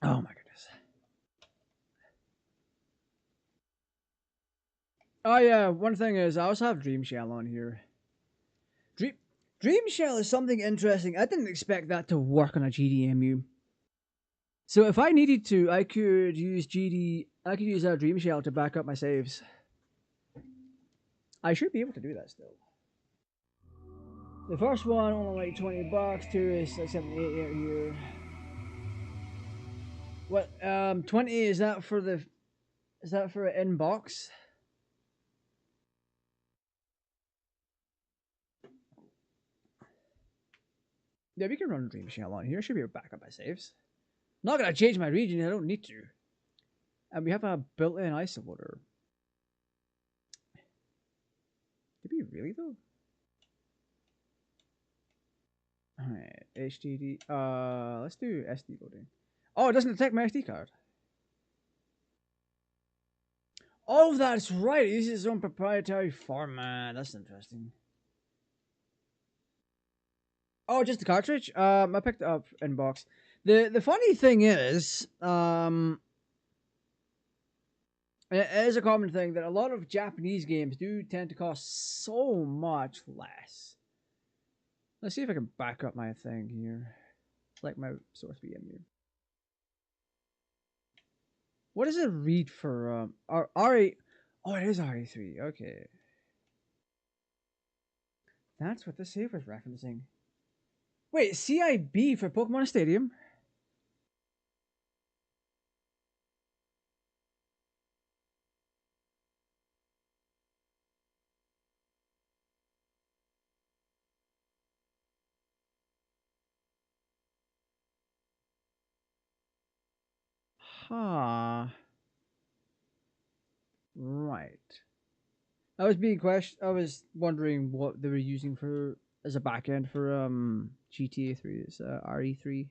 [SPEAKER 1] Oh my goodness. Oh yeah, one thing is I also have Dream Shell on here. Dream Shell is something interesting. I didn't expect that to work on a GDMU. So if I needed to, I could use our Dream Shell to back up my saves. I should be able to do that still. The first one only like $20. 2 is like 78 out here. What 20 is that for an inbox? Yeah, we can run Dream Shell on here. Should be able to back up my saves. Not gonna change my region. I don't need to. And we have a built-in isolator. Did we really though? Alright, HDD. Let's do SD loading. Oh, it doesn't detect my SD card. Oh, that's right. It uses its own proprietary format. That's interesting. Oh, just the cartridge? I picked it up in box. The funny thing is, it is a common thing that a lot of Japanese games do tend to cost so much less. Let's see if I can back up my thing here. Like my source VMU. What does it read for RA? Oh, it is RA3. Okay. That's what the save was referencing. Wait, CIB for Pokemon Stadium? Huh. Right. I was wondering what they were using for as a backend for GTA 3. It's RE3.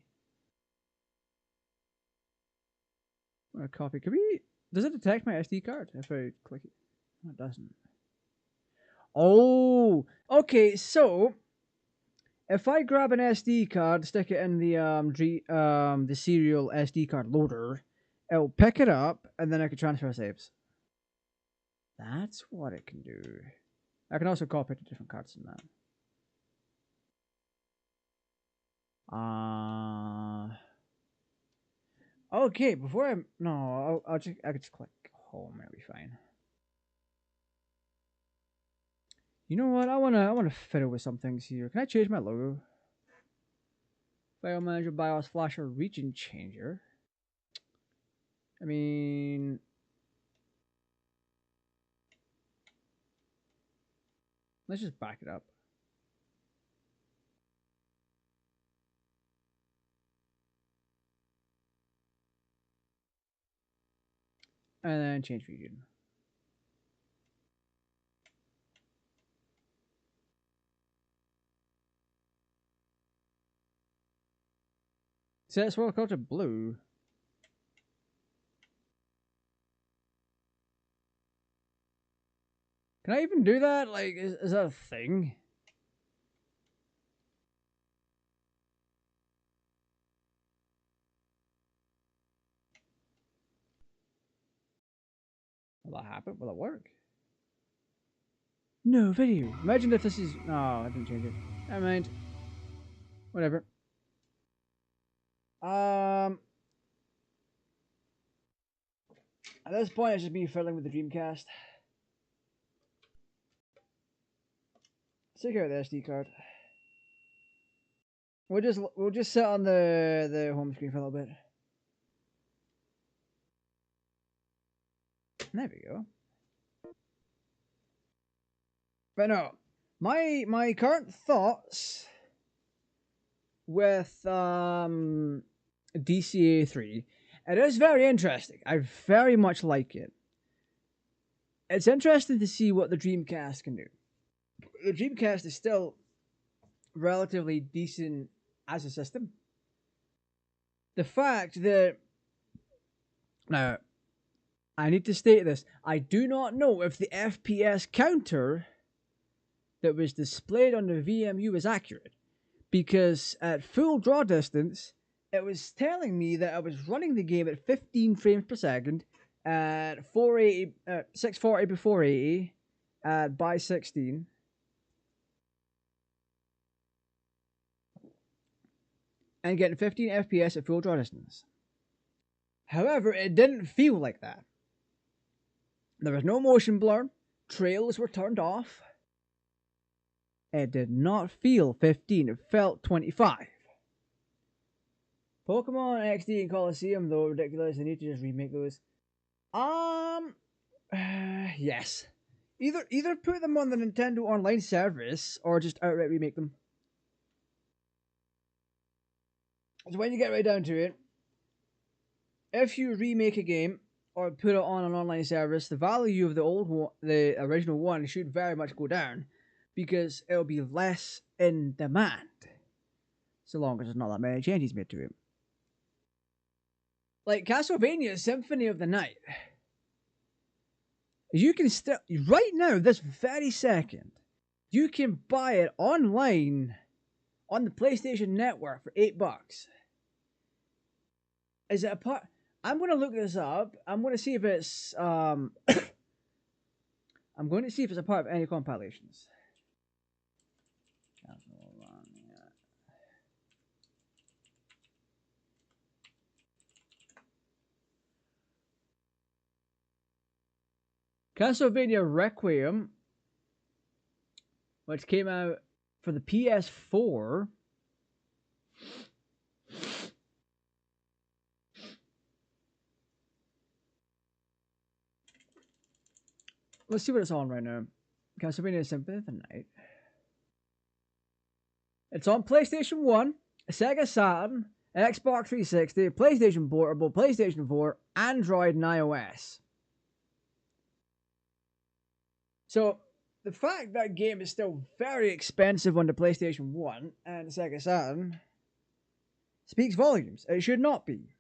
[SPEAKER 1] I'm gonna copy. Does it detect my SD card if I click it? No, it doesn't. Oh, okay. So if I grab an SD card, stick it in the serial SD card loader, it'll pick it up, and then I can transfer saves. That's what it can do. I can also copy it to different cards than that. Okay, I could just click home. It'll be fine. You know what? I wanna fiddle with some things here. Can I change my logo? File Manager, BIOS, Flasher, Region Changer. I mean, let's just back it up. And then change region. Set swirl color to blue. Can I even do that? Like, is that a thing? Will that happen? Will it work? No video. Imagine if this is... No, I didn't change it. Never mind. Whatever. At this point, it's just me fiddling with the Dreamcast. Let's take out the SD card. We'll just sit on the home screen for a little bit. There we go. But no, my current thoughts with DCA 3, it is very interesting. I very much like it. It's interesting to see what the Dreamcast can do. The Dreamcast is still relatively decent as a system. The fact that... Now, I need to state this. I do not know if the FPS counter that was displayed on the VMU is accurate. Because at full draw distance, it was telling me that I was running the game at 15 frames per second at 640 by 480 by 16. And getting 15 FPS at full draw distance. However, it didn't feel like that. There was no motion blur. Trails were turned off. It did not feel 15. It felt 25. Pokemon XD and Coliseum, though, ridiculous. They need to just remake those. Yes. Either put them on the Nintendo Online service or just outright remake them. So when you get right down to it, if you remake a game or put it on an online service, the value of the original one should very much go down because it'll be less in demand, so long as there's not that many changes made to it. Like Castlevania Symphony of the Night, you can still right now, this very second, you can buy it online on the PlayStation Network for $8. Is it a part? I'm going to look this up. I'm going to see if it's I'm going to see if it's a part of any compilations. Castlevania Requiem, which came out for the PS4. Let's see what it's on right now. Castlevania Symphony of the Night. It's on PlayStation 1, Sega Saturn, Xbox 360, PlayStation Portable, PlayStation 4, Android, and iOS. So, the fact that game is still very expensive on the PlayStation 1 and Sega Saturn speaks volumes. It should not be.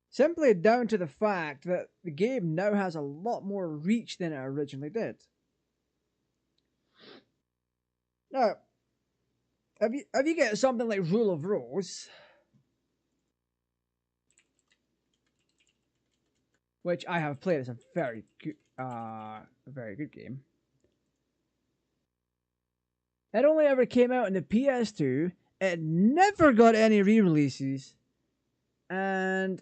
[SPEAKER 1] Simply down to the fact that the game now has a lot more reach than it originally did. Now, if you get something like Rule of Rose, which I have played, it's a very good game. It only ever came out in the PS2. It never got any re-releases, and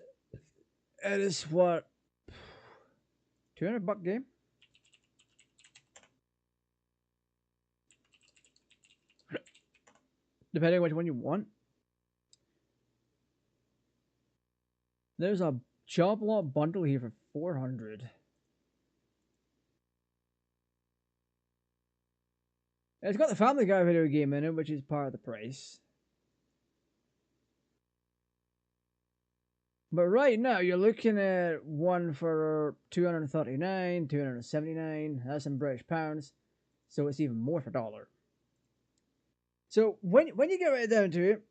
[SPEAKER 1] it is what, $200 game. Depending on which one you want. There's a job lot bundle here for 400. It's got the Family Guy video game in it, which is part of the price. But right now, you're looking at one for 239, 279. That's in British pounds, so it's even more for dollar. So when you get right down to it,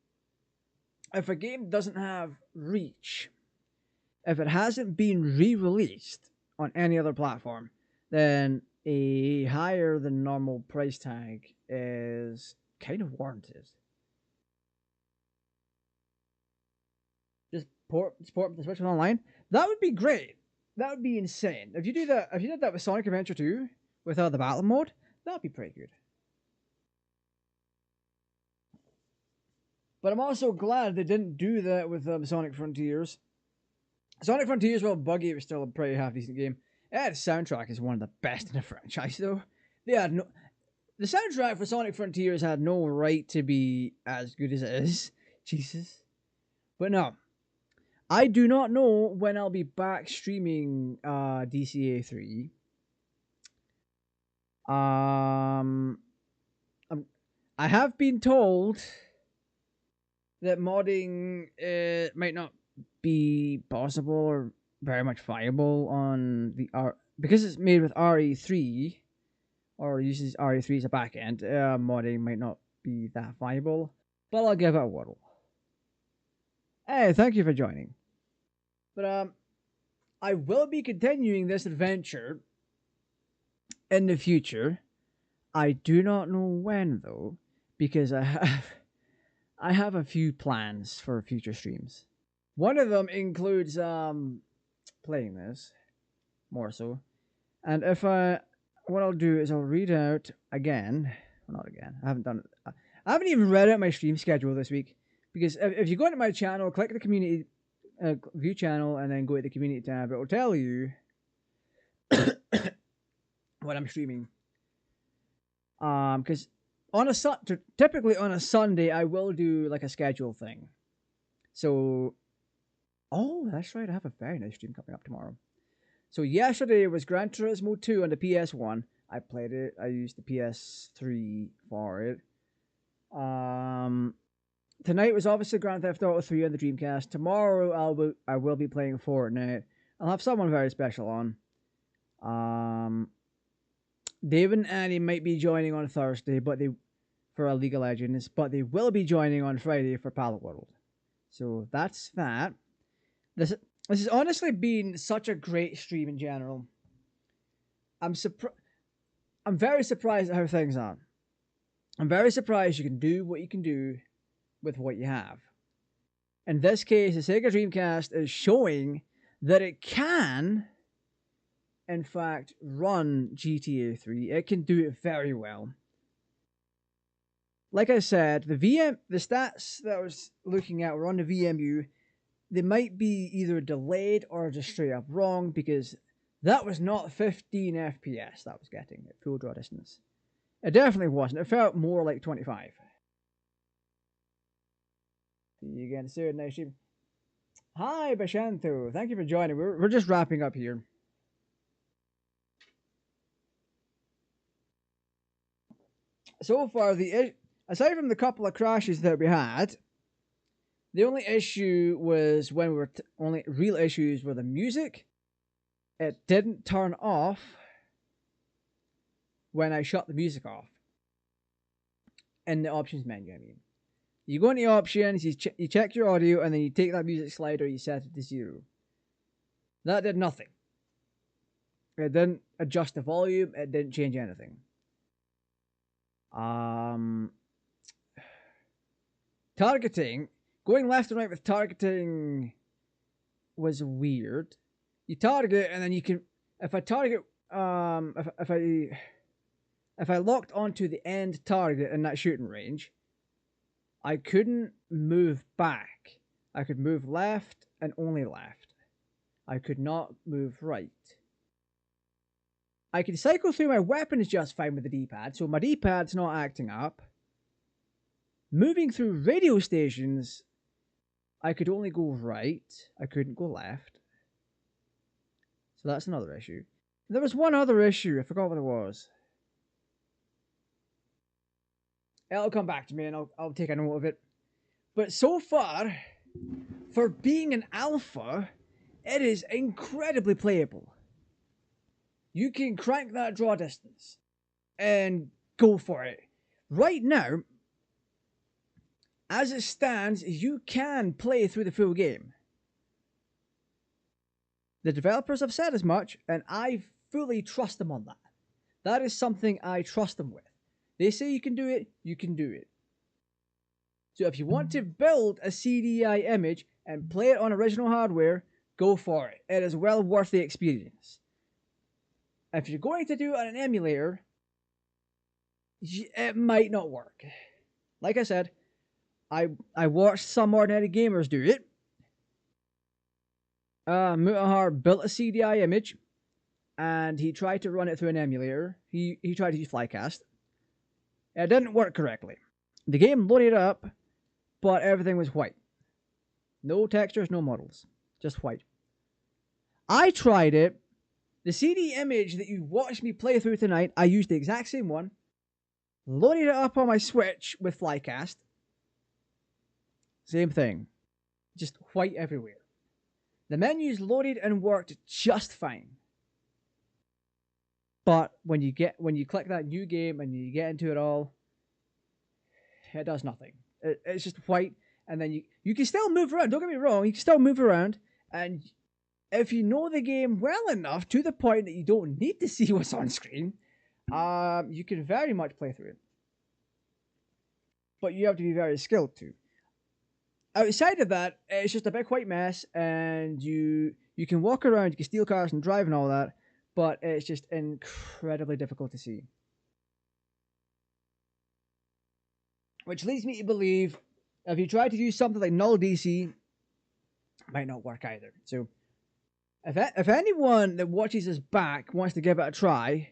[SPEAKER 1] if a game doesn't have reach, if it hasn't been re-released on any other platform, then a higher than normal price tag is kind of warranted. Just port the Switch online. That would be great. That would be insane. If you did that with Sonic Adventure 2 without the battle mode, that'd be pretty good. But I'm also glad they didn't do that with Sonic Frontiers. Sonic Frontiers, while buggy, it was still a pretty half-decent game. Its soundtrack is one of the best in the franchise, though. The soundtrack for Sonic Frontiers had no right to be as good as it is. Jesus. But no. I do not know when I'll be back streaming DCA 3. I have been told that modding might not be possible or very much viable on the because it's made with RE3 or uses RE3 as a backend. Modding might not be that viable, but I'll give it a whirl. Hey, thank you for joining. But I will be continuing this adventure in the future. I do not know when though, because I have a few plans for future streams. One of them includes playing this more so, and what I'll do is I'll read out again. Well, not again. I haven't even read out my stream schedule this week, because if you go into my channel, click the community view channel, and then go to the community tab, it will tell you what I'm streaming. Because typically on a Sunday, I will do like a schedule thing. So, oh, that's right. I have a very nice stream coming up tomorrow. So yesterday was Gran Turismo 2 on the PS1. I played it. I used the PS3 for it. Tonight was obviously Grand Theft Auto 3 on the Dreamcast. Tomorrow I will be playing Fortnite. I'll have someone very special on. David and Annie might be joining on Thursday, for a League of Legends, but they will be joining on Friday for Pallet World. So that's that. This has honestly been such a great stream in general. I'm very surprised at how things are. I'm very surprised you can do what you can do with what you have. In this case, the Sega Dreamcast is showing that it can, in fact, run GTA 3. It can do it very well. Like I said, the stats that I was looking at were on the VMU. They might be either delayed or just straight up wrong, because that was not 15 FPS that was getting at full draw distance. It definitely wasn't. It felt more like 25. See you again soon. Nice stream. Hi, Bashanto. Thank you for joining. We're just wrapping up here. So far, aside from the couple of crashes that we had, the only issue was only real issues were the music. It didn't turn off when I shut the music off in the options menu. I mean, you go into options, you check your audio, and then you take that music slider, you set it to 0. That did nothing. It didn't adjust the volume. It didn't change anything. Targeting, going left and right with targeting was weird. You target, and then you can, if I target, if I locked onto the end target in that shooting range, I couldn't move back. I could move left and only left. I could not move right. I can cycle through my weapons just fine with the D-pad, so my D-pad's not acting up. Moving through radio stations, I could only go right. I couldn't go left. So that's another issue. There was one other issue. I forgot what it was. It'll come back to me and I'll take a note of it. But so far, for being an alpha, it is incredibly playable. You can crank that draw distance and go for it. Right now, as it stands, you can play through the full game. The developers have said as much, and I fully trust them on that. That is something I trust them with. They say you can do it, you can do it. So if you want to build a CDI image and play it on original hardware, go for it. It is well worth the experience. If you're going to do it on an emulator, it might not work. Like I said, I watched some ordinary gamers do it. Mutahar built a CDI image, and he tried to run it through an emulator. He tried to use Flycast. It didn't work correctly. The game loaded up, but everything was white. No textures, no models. Just white. I tried it. The CD image that you watched me play through tonight, I used the exact same one. Loaded it up on my Switch with Flycast. Same thing. Just white everywhere. The menus loaded and worked just fine. But when you click that new game and you get into it all, it does nothing. It's just white, and then you can still move around. Don't get me wrong, you can still move around, and if you know the game well enough to the point that you don't need to see what's on screen, you can very much play through it. But you have to be very skilled too. Outside of that, it's just a big white mess, and you can walk around, you can steal cars and drive and all that, but it's just incredibly difficult to see. Which leads me to believe, if you try to use something like null DC, it might not work either. So, if anyone that watches this back wants to give it a try,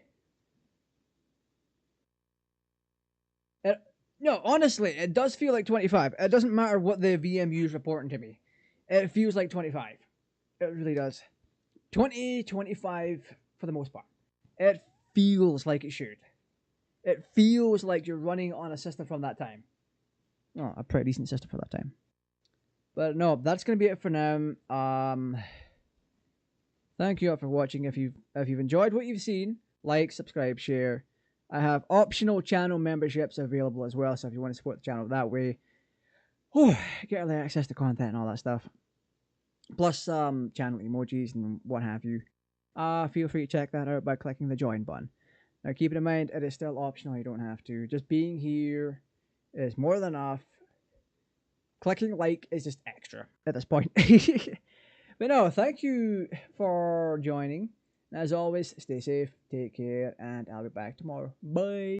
[SPEAKER 1] no, honestly, it does feel like 25. It doesn't matter what the VMU is reporting to me. It feels like 25. It really does. 20, 25 for the most part. It feels like it should. It feels like you're running on a system from that time. Oh, a pretty decent system for that time. But no, that's going to be it for now. Thank you all for watching. If you've enjoyed what you've seen, like, subscribe, share. I have optional channel memberships available as well, so if you want to support the channel that way, get early access to content and all that stuff. Plus channel emojis and what have you. Feel free to check that out by clicking the join button. Now keep in mind, it is still optional, you don't have to. Just being here is more than enough. Clicking like is just extra at this point. But no, thank you for joining. As always, stay safe, take care, and I'll be back tomorrow. Bye!